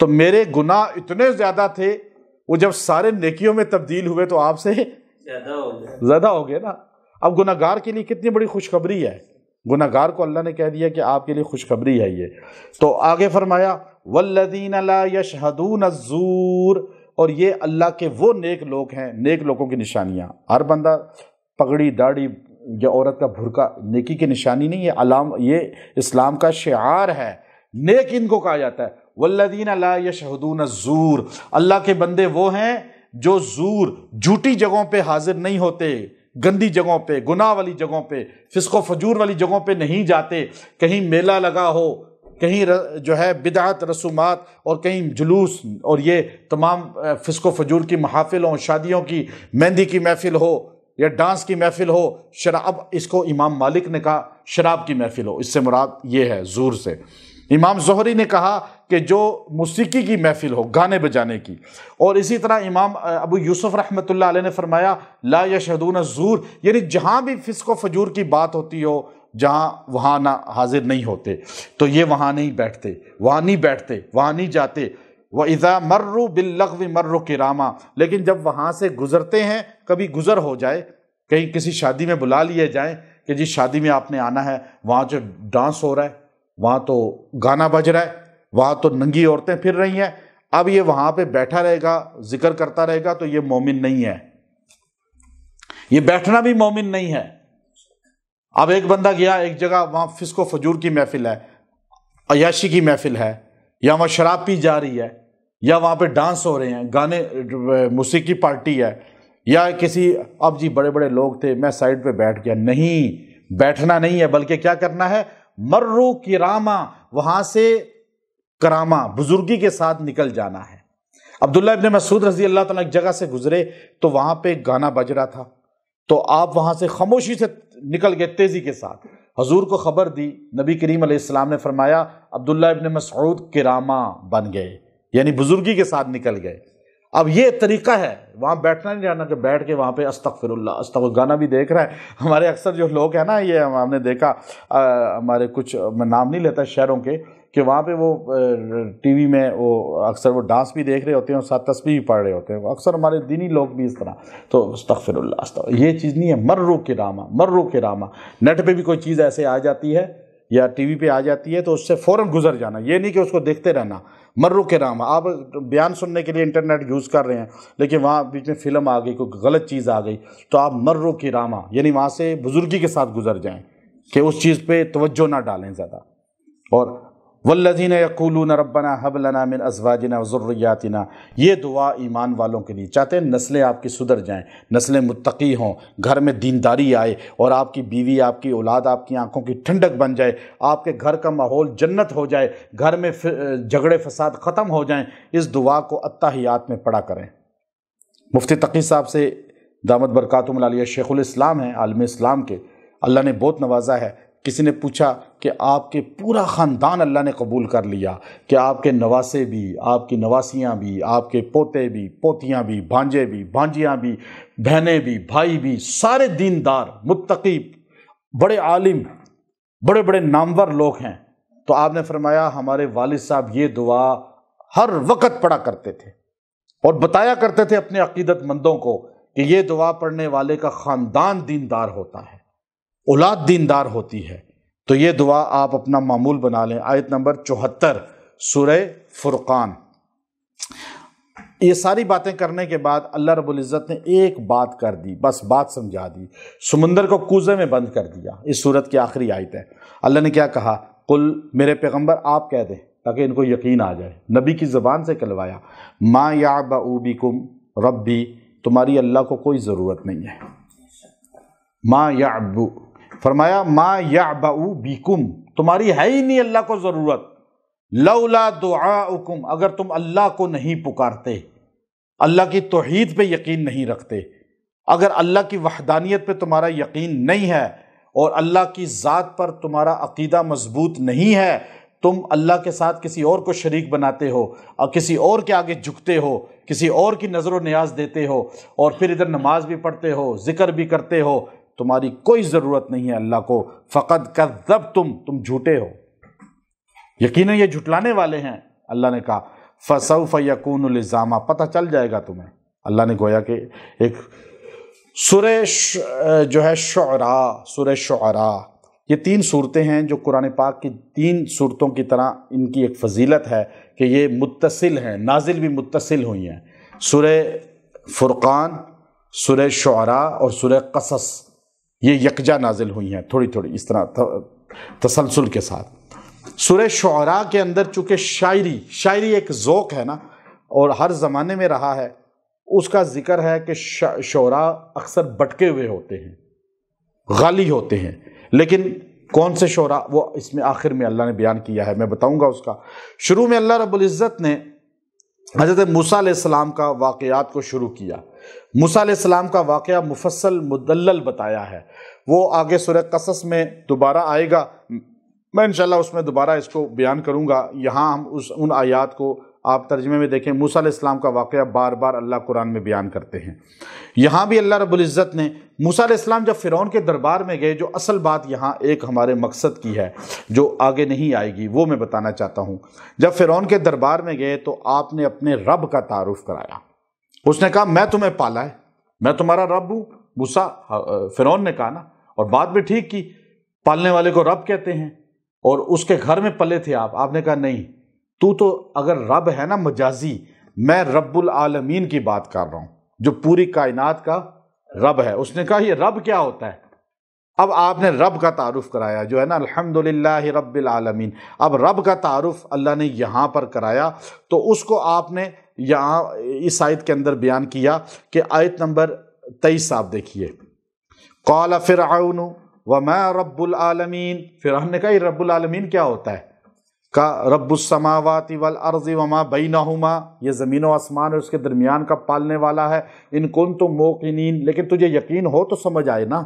[SPEAKER 1] تو میرے گناہ اتنے زیادہ تھے، وہ جب سارے نیکیوں میں تبدیل ہوئے تو آپ سے زیادہ ہو گئے نا۔ اب گناہگار کے لیے کتنی بڑی خوشخبری ہے، گناہگار کو اللہ نے کہہ دیا کہ آپ کے لیے خوشخبری ہے یہ۔ تو آگے فرمایا والذین لا یشہدون الزور، اور یہ اللہ کے وہ نیک لوگ ہیں، نیک لوگوں کی نشانیاں۔ ہر بندہ پگڑی داڑھی یا عورت کا برقع نیکی کی نشانی نہیں ہے، یہ اسلام کا شعار ہے، نیک ان کو کہا جاتا ہے۔ والذین لا یشہدون الزور، اللہ کے بندے وہ ہیں جو زور، جھوٹی جگہوں پہ حاضر نہیں ہوتے، گندی جگہوں پہ، گناہ والی جگہوں پہ، فسق و فجور والی جگہوں پہ نہیں جاتے۔ کہیں میلہ لگا ہو، کہیں جو ہے بدعت رسومات، اور کہیں جلوس اور یہ تمام فسق و فجور کی محافل ہوں، شادیوں کی، مہندی کی محفل ہو یا ڈانس کی محفل ہو، شراب، اس کو امام مالک نے کہا شراب کی محفل ہو، اس سے مراد یہ ہے زور سے۔ امام زہری نے کہا کہ جو موسیقی کی محفل ہو، گانے بجانے کی، اور اسی طرح امام ابو یوسف رحمۃ اللہ علیہ نے فرمایا لا یشہدون الزور، یعنی جہاں بھی فسق و فجور کی بات ہوتی ہو، جہاں وہاں نہ حاضر نہیں ہوتے، تو یہ وہاں نہیں بیٹھتے، وہاں نہیں جاتے۔ وَإِذَا مَرُّوا بِاللَّغْوِ مَرُّوا كِرَامًا، لیکن جب وہاں سے گزرتے ہیں، کبھی گزر ہو جائے، کہیں کسی شادی میں بلا لیے جائیں کہ جی شادی میں آپ نے آنا ہے، وہاں جو ڈانس ہو رہا ہے، وہاں تو گانا بج رہا ہے، وہاں تو ننگی عورتیں پھر رہی ہیں، اب یہ وہاں پہ بیٹھا رہے گا، ذکر کرتا رہے گا، تو یہ مومن نہیں ہے، یہ بیٹھنا بھی مومن نہیں ہے۔ اب ایک بندہ گیا ایک جگہ، وہاں فسق و فجور کی محفل ہے، عیاشی کی محفل ہے، یا وہاں شراب پی جا رہی ہے، یا وہاں پہ ڈانس ہو رہے ہیں، گانے، موسیقی پارٹی ہے، یا کسی، اب جی بڑے بڑے لوگ تھے میں سائڈ پہ بیٹھ گیا، نہیں، بیٹھنا نہیں ہے، بلکہ کیا کرنا ہے، مرو کراما، وہاں سے کرامہ، بزرگی کے ساتھ نکل جانا ہے۔ عبداللہ ابن مسعود رضی اللہ تعالیٰ ایک جگہ سے گزرے تو وہاں پہ گانا بج رہا تھا، تو آپ وہاں سے خاموشی سے نکل گئے تیزی کے ساتھ، حضور کو خبر دی، نبی کریم علیہ السلام نے فرمایا عبداللہ ابن مسعود کرامہ بن گئے، یعنی بزرگی کے ساتھ نکل گئے۔ اب یہ طریقہ ہے، وہاں بیٹھنا نہیں جانا کہ بیٹھ کے وہاں پہ استغفر اللہ استغفر، گانا بھی دیکھ رہا ہے۔ ہمارے اکثر جو لوگ ہیں نا، یہ ہم نے دیکھا، ہمارے کچھ، میں نام نہیں لیتا شہروں کے، کہ وہاں پہ وہ ٹی وی میں وہ اکثر وہ ڈانس بھی دیکھ رہے ہوتے ہیں اور ساتھ تسبیح بھی پڑھ رہے ہوتے ہیں، اکثر ہمارے دینی لوگ بھی اس طرح، تو استغفر اللہ استغفر، یہ چیز نہیں ہے، مرو کرامہ۔ نیٹ پہ بھی کوئی چیز ایسے آ جاتی ہے یا ٹی وی پہ آ جاتی ہے تو اس سے فوراً گزر جانا، یہ نہیں کہ اس کو دیکھتے رہنا، مرو کرامہ۔ آپ بیان سننے کے لیے انٹرنیٹ یوز کر رہے ہیں، لیکن وہاں بیچ میں فلم آ گئی، کوئی غلط چیز آ گئی، تو آپ مرو کرامہ، یعنی وہاں سے بزرگی کے ساتھ گزر جائیں، کہ اس چیز پہ توجہ نہ ڈالیں زیادہ۔ اور والذین یقولون ربنا ھب لنا من ازواجنا وذریاتنا، یہ دعا ایمان والوں کے لیے، چاہتے ہیں نسلیں آپ کی سدھر جائیں، نسلیں متقی ہوں، گھر میں دینداری آئے، اور آپ کی بیوی، آپ کی اولاد آپ کی آنکھوں کی ٹھنڈک بن جائے، آپ کے گھر کا ماحول جنت ہو جائے، گھر میں جھگڑے فساد ختم ہو جائیں، اس دعا کو اتحیات میں پڑھا کریں۔ مفتی تقی صاحب سے دامت برکاتہم العالیہ، شیخ الاسلام ہیں، عالم اسلام کے، اللہ نے بہت نوازا ہے۔ کسی نے پوچھا کہ آپ کے پورا خاندان اللہ نے قبول کر لیا، کہ آپ کے نواسے بھی، آپ کی نواسیاں بھی، آپ کے پوتے بھی، پوتیاں بھی، بھانجے بھی، بھانجیاں بھی، بہنیں بھی، بھائی بھی، سارے دیندار، متقی، بڑے عالم، بڑے بڑے نامور لوگ ہیں؟ تو آپ نے فرمایا ہمارے والد صاحب یہ دعا ہر وقت پڑھا کرتے تھے، اور بتایا کرتے تھے اپنے عقیدت مندوں کو کہ یہ دعا پڑھنے والے کا خاندان دیندار ہوتا ہے، اولاد دیندار ہوتی ہے۔ تو یہ دعا آپ اپنا معمول بنا لیں۔ آیت نمبر 74 سورہ فرقان۔ یہ ساری باتیں کرنے کے بعد اللہ رب العزت نے ایک بات کر دی، بس بات سمجھا دی، سمندر کو کوزے میں بند کر دیا۔ اس سورت کی آخری آیت ہے۔ اللہ نے کیا کہا؟ قل، میرے پیغمبر آپ کہہ دیں تاکہ ان کو یقین آ جائے، نبی کی زبان سے کہلوایا، ما یعبأ بکم ربی، تمہاری اللہ کو کوئی ضرورت نہیں ہے۔ ما یعبأ، فرمایا ما یعبأ بکم، تمہاری ہے ہی نہیں اللہ کو ضرورت، لولا دعاؤکم، اگر تم اللہ کو نہیں پکارتے، اللہ کی توحید پہ یقین نہیں رکھتے، اگر اللہ کی وحدانیت پہ تمہارا یقین نہیں ہے، اور اللہ کی ذات پر تمہارا عقیدہ مضبوط نہیں ہے، تم اللہ کے ساتھ کسی اور کو شریک بناتے ہو اور کسی اور کے آگے جھکتے ہو، کسی اور کی نظر و نیاز دیتے ہو، اور پھر ادھر نماز بھی پڑھتے ہو، ذکر بھی کرتے ہو، تمہاری کوئی ضرورت نہیں ہے اللہ کو، فقد کذبتم، تم جھوٹے ہو، یقیناً یہ جھٹلانے والے ہیں۔ اللہ نے کہا فسوف یکون لزاما، پتہ چل جائے گا تمہیں۔ اللہ نے گویا کہ ایک سورہ جو ہے شعراء، سورہ شعراء، یہ 3 صورتیں ہیں جو قرآن پاک کی 3 صورتوں کی طرح ان کی ایک فضیلت ہے کہ یہ متصل ہیں، نازل بھی متصل ہوئی ہیں۔ سورہ فرقان، سورہ شعراء اور سورہ قصص یہ یکجا نازل ہوئی ہیں، تھوڑی تھوڑی اس طرح تسلسل کے ساتھ۔ سورہ شعراء کے اندر چونکہ شاعری ایک ذوق ہے نا، اور ہر زمانے میں رہا ہے، اس کا ذکر ہے کہ شعراء اکثر بٹکے ہوئے ہوتے ہیں، غالی ہوتے ہیں، لیکن کون سے شعراء وہ اس میں آخر میں اللہ نے بیان کیا ہے، میں بتاؤں گا اس کا۔ شروع میں اللہ رب العزت نے حضرت موسیٰ علیہ السلام کا واقعات کو شروع کیا۔ موسیٰ علیہ السلام کا واقعہ مفصل مدلل بتایا ہے، وہ آگے سورہ قصص میں دوبارہ آئے گا، میں انشاءاللہ اس میں دوبارہ اس کو بیان کروں گا۔ یہاں ہم ان آیات کو آپ ترجمے میں دیکھیں، موسیٰ علیہ السلام کا واقعہ بار بار اللہ قرآن میں بیان کرتے ہیں۔ یہاں بھی اللہ رب العزت نے موسیٰ علیہ السلام جب فرعون کے دربار میں گئے، جو اصل بات یہاں ایک ہمارے مقصد کی ہے جو آگے نہیں آئے گی، وہ میں بتانا چاہتا ہوں۔ جب فرعون کے دربار میں گئے تو آپ نے اپنے رب کا تعارف کرایا۔ اس نے کہا میں تمہیں پالا ہے، میں تمہارا رب ہوں۔ موسیٰ، فرعون نے کہا نا، اور بات بھی ٹھیک کی، پالنے والے کو رب کہتے ہیں، اور اس کے گھر میں پلے تھے آپ نے کہا نہیں، تو اگر رب ہے نا مجازی، میں رب العالمین کی بات کر رہا ہوں جو پوری کائنات کا رب ہے۔ اس نے کہا یہ رب کیا ہوتا ہے؟ اب آپ نے رب کا تعارف کرایا جو ہے نا، الحمدللہ رب العالمین۔ اب رب کا تعارف اللہ نے یہاں پر کرایا، تو اس کو آپ نے یہاں اس آیت کے اندر بیان کیا کہ آیت نمبر 23 آپ دیکھیے، قال فرعون وما رب العالمین۔ فرعون نے کہا یہ رب العالمین کیا ہوتا ہے؟ کا رب السماوات والارض وما بینہما، یہ زمین و آسمان اور اس کے درمیان کا پالنے والا ہے، ان کنتم موقنین، لیکن تجھے یقین ہو تو سمجھ آئے نا۔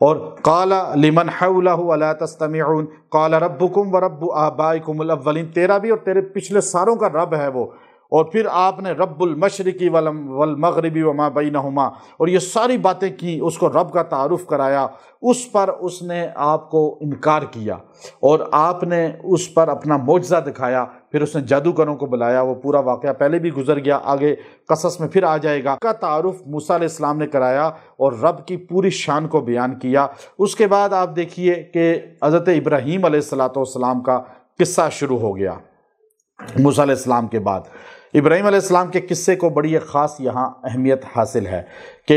[SPEAKER 1] اور قال لمن حولہ الا تستمعون قال ربکم ورب آبائکم الاولین، تیرا بھی اور تیرے پچھلے ساروں کا رب ہے وہ۔ اور پھر آپ نے رب المشرقی والمغربی وما بینہما، اور یہ ساری باتیں کی، اس کو رب کا تعارف کرایا۔ اس پر اس نے آپ کو انکار کیا، اور آپ نے اس پر اپنا معجزہ دکھایا، پھر اس نے جادوگروں کو بلایا، وہ پورا واقعہ پہلے بھی گزر گیا، آگے قصص میں پھر آ جائے گا۔ کا تعارف موسیٰ علیہ السلام نے کرایا اور رب کی پوری شان کو بیان کیا۔ اس کے بعد آپ دیکھیے کہ حضرت ابراہیم علیہ السلام کا قصہ شروع ہو گیا۔ موسیٰ علیہ السلام کے بعد ابراہیم علیہ السلام کے قصے کو بڑی ایک خاص یہاں اہمیت حاصل ہے کہ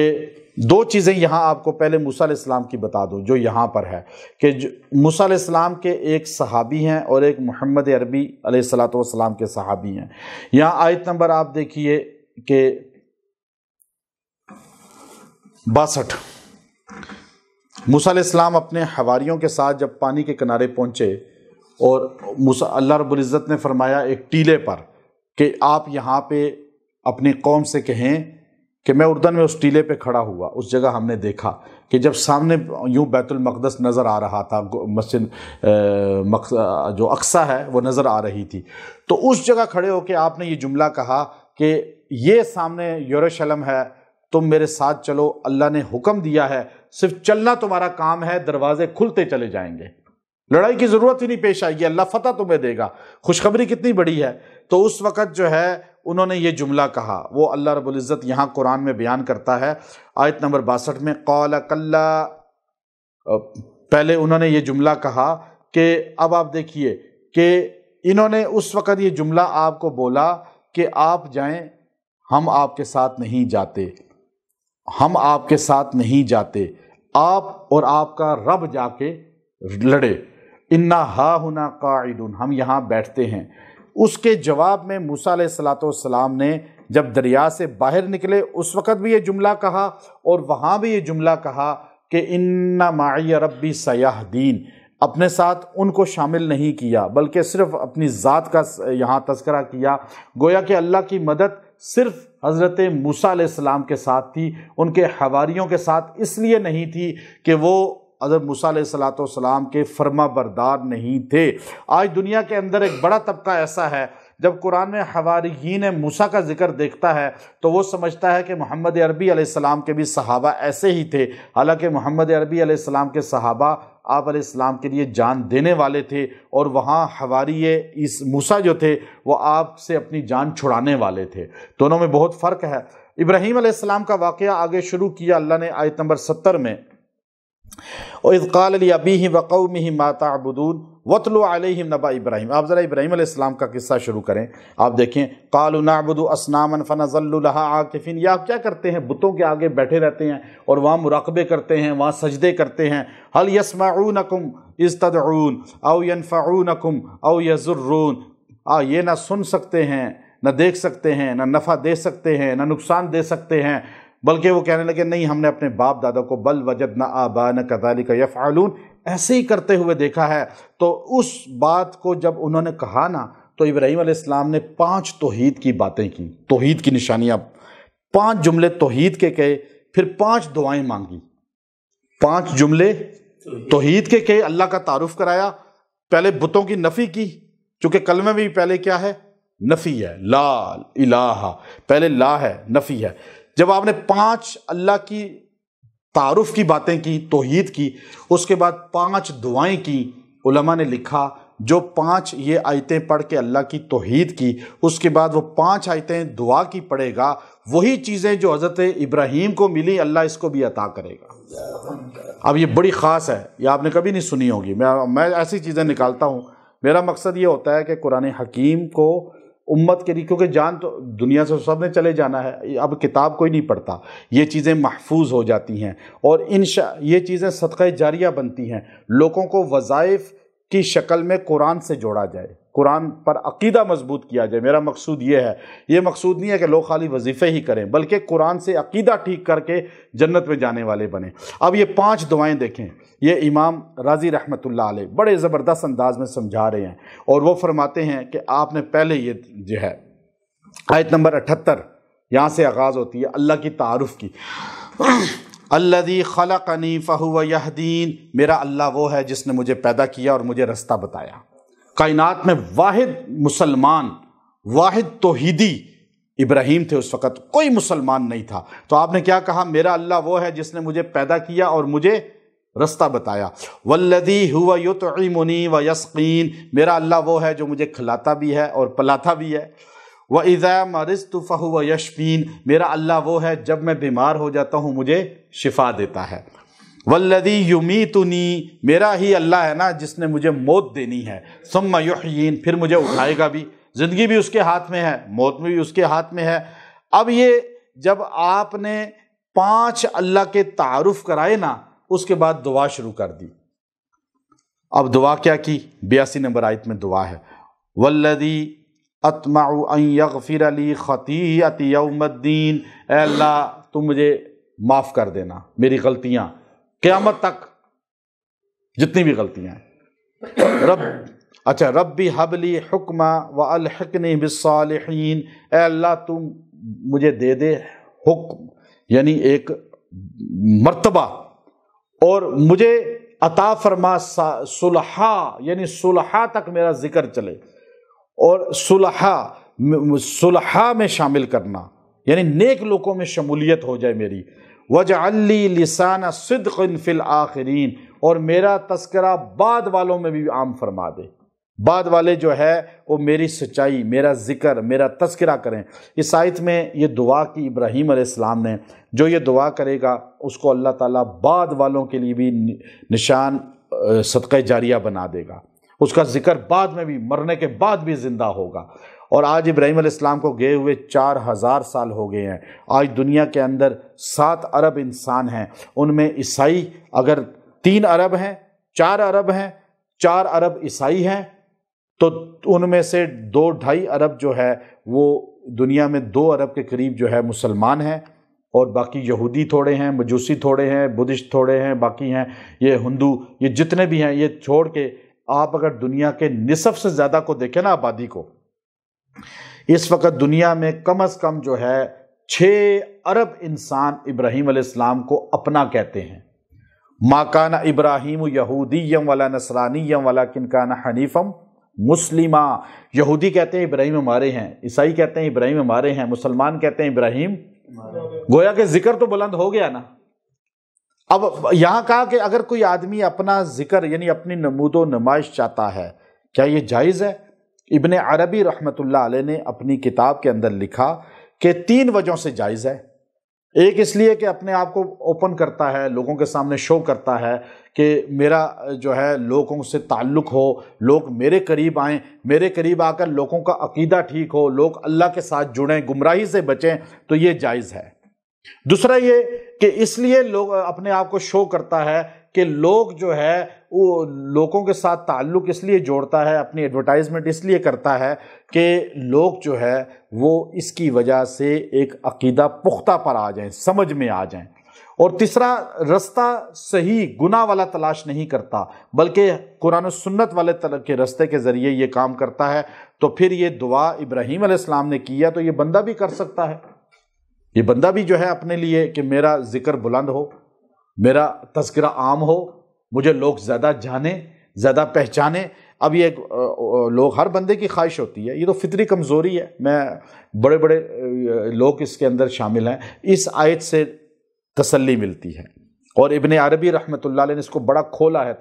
[SPEAKER 1] 2 چیزیں یہاں آپ کو پہلے موسیٰ علیہ السلام کی بتا دوں جو یہاں پر ہے، کہ موسیٰ علیہ السلام کے ایک صحابی ہیں اور ایک محمد عربی علیہ السلام کے صحابی ہیں۔ یہاں آیت نمبر آپ دیکھیے کہ 62، موسیٰ علیہ السلام اپنے حواریوں کے ساتھ جب پانی کے کنارے پہنچے، اور اللہ رب العزت نے فرمایا ایک ٹیلے پر کہ آپ یہاں پہ اپنی قوم سے کہیں کہ میں اردن میں اس ٹیلے پہ کھڑا ہوا۔ اس جگہ ہم نے دیکھا کہ جب سامنے یوں بیت المقدس نظر آ رہا تھا، مسجد جو اقصیٰ ہے وہ نظر آ رہی تھی، تو اس جگہ کھڑے ہو کے آپ نے یہ جملہ کہا کہ یہ سامنے یروشلم ہے، تم میرے ساتھ چلو، اللہ نے حکم دیا ہے، صرف چلنا تمہارا کام ہے، دروازے کھلتے چلے جائیں گے، لڑائی کی ضرورت ہی نہیں پیش آئے گی، اللہ فتح تمہیں دے گا۔ خوشخبری کتنی بڑی ہے۔ تو اس وقت جو ہے انہوں نے یہ جملہ کہا، وہ اللہ رب العزت یہاں قرآن میں بیان کرتا ہے آیت نمبر 62 میں، قال کلا، پہلے انہوں نے یہ جملہ کہا کہ اب آپ دیکھیے کہ انہوں نے اس وقت یہ جملہ آپ کو بولا کہ آپ جائیں، ہم آپ کے ساتھ نہیں جاتے، ہم آپ کے ساتھ نہیں جاتے، آپ اور آپ کا رب جا کے لڑے، انا ہاہنا قاعدون، ہم یہاں بیٹھتے ہیں۔ اس کے جواب میں موسیٰ علیہ السلام نے جب دریا سے باہر نکلے اس وقت بھی یہ جملہ کہا، اور وہاں بھی یہ جملہ کہا کہ ان معی ربی سیہدین، اپنے ساتھ ان کو شامل نہیں کیا بلکہ صرف اپنی ذات کا یہاں تذکرہ کیا، گویا کہ اللہ کی مدد صرف حضرت موسیٰ علیہ السلام کے ساتھ تھی، ان کے حواریوں کے ساتھ اس لیے نہیں تھی کہ وہ حضرت موسیٰ علیہ السلام کے فرما بردار نہیں تھے۔ آج دنیا کے اندر ایک بڑا طبقہ ایسا ہے، جب قرآن میں حواریین موسیٰ کا ذکر دیکھتا ہے تو وہ سمجھتا ہے کہ محمد عربی علیہ السلام کے بھی صحابہ ایسے ہی تھے، حالانکہ محمد عربی علیہ السلام کے صحابہ آپ علیہ السلام کے لیے جان دینے والے تھے، اور وہاں حواری اس موسیٰ جو تھے وہ آپ سے اپنی جان چھڑانے والے تھے۔ دونوں میں بہت فرق ہے۔ ابراہیم علیہ السلام کا واقعہ آگے شروع کیا اللہ نے آیت نمبر 70 میں، وَإِذْ قَالَ لِأَبِيهِ وَقَوْمِهِ مَا تَعْبُدُونَ وَاتْلُ عَلَيْهِمْ نَبَأَ ابراہیم۔ آپ ذرا ابراہیم علیہ السلام کا قصہ شروع کریں، آپ دیکھیں، قَالُوا نَعْبُدُ أَصْنَامًا فَنَظَلُّ لَهَا عَاكِفِينَ۔ یہ آپ کیا کرتے ہیں؟ بتوں کے آگے بیٹھے رہتے ہیں اور وہاں مراقبے کرتے ہیں، وہاں سجدے کرتے ہیں۔ هَلْ يَسْمَعُونَكُمْ إِذْ تَدْعُونَ أَوْ يَنْفَعُونَكُمْ أَوْ يَضُرُّونَ۔ یہ نہ سن سکتے ہیں، نہ دیکھ سکتے ہیں، نہ نفع دے سکتے ہیں، نہ نقصان دے سکتے ہیں، بلکہ وہ کہنے لگے نہیں، ہم نے اپنے باپ دادا کو بل وجدنا آباءنا کذالک یفعلون ایسے ہی کرتے ہوئے دیکھا ہے۔ تو اس بات کو جب انہوں نے کہا نا، تو ابراہیم علیہ السلام نے 5 توحید کی باتیں کی، توحید کی نشانیاں، 5 جملے توحید کے کہے، پھر 5 دعائیں مانگی، 5 جملے توحید کے کہے، اللہ کا تعارف کرایا، پہلے بتوں کی نفی کی، چونکہ کلمے میں بھی پہلے کیا ہے؟ نفی ہے، لا الہ، پہلے لا ہے، نفی ہے۔ جب آپ نے 5 اللہ کی تعارف کی باتیں کی، توحید کی، اس کے بعد 5 دعائیں کی، علماء نے لکھا جو 5 یہ آیتیں پڑھ کے اللہ کی توحید کی، اس کے بعد وہ 5 آیتیں دعا کی پڑھے گا، وہی چیزیں جو حضرت ابراہیم کو ملی اللہ اس کو بھی عطا کرے گا۔ اب یہ بڑی خاص ہے، یہ آپ نے کبھی نہیں سنی ہوگی، میں ایسی چیزیں نکالتا ہوں۔ میرا مقصد یہ ہوتا ہے کہ قرآن حکیم کو امت کے لیے، کیونکہ جان تو دنیا سے سب نے چلے جانا ہے، اب کتاب کوئی نہیں پڑھتا، یہ چیزیں محفوظ ہو جاتی ہیں، اور یہ چیزیں صدقہ جاریہ بنتی ہیں، لوگوں کو وظائف کی شکل میں قرآن سے جوڑا جائے، قرآن پر عقیدہ مضبوط کیا جائے۔ میرا مقصود یہ ہے، یہ مقصود نہیں ہے کہ لوگ خالی وظیفے ہی کریں، بلکہ قرآن سے عقیدہ ٹھیک کر کے جنت میں جانے والے بنیں۔ اب یہ 5 دعائیں دیکھیں، یہ امام رازی رحمۃ اللہ علیہ بڑے زبردست انداز میں سمجھا رہے ہیں، اور وہ فرماتے ہیں کہ آپ نے پہلے یہ جو ہے آیت نمبر 78 یہاں سے آغاز ہوتی ہے اللہ کی تعارف کی، الذی خلقنی فہو یہدین، میرا اللہ وہ ہے جس نے مجھے پیدا کیا اور مجھے رستہ بتایا۔ کائنات میں واحد مسلمان، واحد توحیدی ابراہیم تھے، اس وقت کوئی مسلمان نہیں تھا، تو آپ نے کیا کہا؟ میرا اللہ وہ ہے جس نے مجھے پیدا کیا اور مجھے رستہ بتایا۔ والذی هو یطعمنی ویسقین، میرا اللہ وہ ہے جو مجھے کھلاتا بھی ہے اور پلاتا بھی ہے۔ وَإِذَا مَرِضْتُ فَهُوَ يَشْفِينِ، میرا اللہ وہ ہے جب میں بیمار ہو جاتا ہوں مجھے شفا دیتا ہے۔ وَالَّذِي يُمِيتُنِي، میرا ہی اللہ ہے نا جس نے مجھے موت دینی ہے، ثُمَّ يُحْيِينِ، پھر مجھے اٹھائے گا بھی، زندگی بھی اس کے ہاتھ میں ہے، موت بھی اس کے ہاتھ میں ہے۔ اب یہ جب آپ نے 5 اللہ کے تعارف کرائے نا، اس کے بعد دعا شروع کر دی۔ اب دعا کیا کی؟ 82 نمبر آیت میں دعا ہے، وَالَّذِي اطمع ان یغفر لی خطیئتی یوم الدین، اے اللہ تو مجھے معاف کر دینا میری غلطیاں قیامت تک، جتنی بھی غلطیاں ہیں۔ ربی حب لی حکما والحقنی بالصالحین، اے اللہ تم مجھے دے دے حکم، یعنی ایک مرتبہ، اور مجھے عطا فرما صلحا، یعنی صلحا تک میرا ذکر چلے، اور صلحا میں شامل کرنا، یعنی نیک لوگوں میں شمولیت ہو جائے میری۔ وَاجْعَلْ لِي لِسَانَ صِدْقٍ فِي الْآخِرِينَ، اور میرا تذکرہ بعد والوں میں بھی عام فرما دے، بعد والے جو ہے وہ میری سچائی، میرا ذکر، میرا تذکرہ کریں۔ اس آیت میں یہ دعا کی ابراہیم علیہ السلام نے، جو یہ دعا کرے گا اس کو اللہ تعالیٰ بعد والوں کے لیے بھی نشان صدقہ جاریہ بنا دے گا، اس کا ذکر بعد میں بھی، مرنے کے بعد بھی زندہ ہوگا۔ اور آج ابراہیم علیہ السلام کو گئے ہوئے 4000 سال ہو گئے ہیں، آج دنیا کے اندر 7 ارب انسان ہیں، ان میں عیسائی اگر 3 ارب ہیں، 4 ارب ہیں، 4 ارب عیسائی ہیں، تو ان میں سے 2-2.5 ارب جو ہے وہ دنیا میں 2 ارب کے قریب جو ہے مسلمان ہیں، اور باقی یہودی تھوڑے ہیں، مجوسی تھوڑے ہیں، بدھسٹ تھوڑے ہیں، باقی ہیں یہ ہندو، یہ جتنے بھی ہیں، یہ چھوڑ کے آپ اگر دنیا کے نصف سے زیادہ کو دیکھیں نا آبادی کو، اس وقت دنیا میں کم از کم جو ہے 6 ارب انسان ابراہیم علیہ السلام کو اپنا کہتے ہیں، ما کان ابراہیم یہودیم ولا نصرانیم ولکن کان حنیفم مسلمہ۔ یہودی کہتے ہیں ابراہیم ہمارے ہیں، عیسائی کہتے ہیں ابراہیم ہمارے ہیں، مسلمان کہتے ہیں ابراہیم، گویا کہ ذکر تو بلند ہو گیا نا۔ اب یہاں کہا کہ اگر کوئی آدمی اپنا ذکر یعنی اپنی نمود و نمائش چاہتا ہے، کیا یہ جائز ہے؟ ابن عربی رحمۃ اللہ علیہ نے اپنی کتاب کے اندر لکھا کہ 3 وجہوں سے جائز ہے۔ ایک اس لیے کہ اپنے آپ کو اوپن کرتا ہے، لوگوں کے سامنے شو کرتا ہے کہ میرا جو ہے لوگوں سے تعلق ہو، لوگ میرے قریب آئیں، میرے قریب آ کر لوگوں کا عقیدہ ٹھیک ہو، لوگ اللہ کے ساتھ جڑیں، گمراہی سے بچیں، تو یہ جائز ہے۔ دوسرا یہ کہ اس لیے لوگ اپنے آپ کو شو کرتا ہے کہ لوگ جو ہے وہ لوگوں کے ساتھ تعلق اس لیے جوڑتا ہے، اپنی ایڈورٹائزمنٹ اس لیے کرتا ہے کہ لوگ جو ہے وہ اس کی وجہ سے ایک عقیدہ پختہ پر آ جائیں، سمجھ میں آ جائیں۔ اور تیسرا، رستہ صحیح گناہ والا تلاش نہیں کرتا، بلکہ قرآن و سنت والے کے رستے کے ذریعے یہ کام کرتا ہے۔ تو پھر یہ دعا ابراہیم علیہ السلام نے کیا تو یہ بندہ بھی کر سکتا ہے۔ یہ بندہ بھی جو ہے اپنے لیے کہ میرا ذکر بلند ہو، میرا تذکرہ عام ہو، مجھے لوگ زیادہ جانیں، زیادہ پہچانیں۔ اب یہ لوگ، ہر بندے کی خواہش ہوتی ہے، یہ تو فطری کمزوری ہے، میں بڑے بڑے لوگ اس کے اندر شامل ہیں، اس آیت سے تسلی ملتی ہے۔ اور ابن عربی رحمۃ اللہ علیہ نے اس کو بڑا کھولا ہے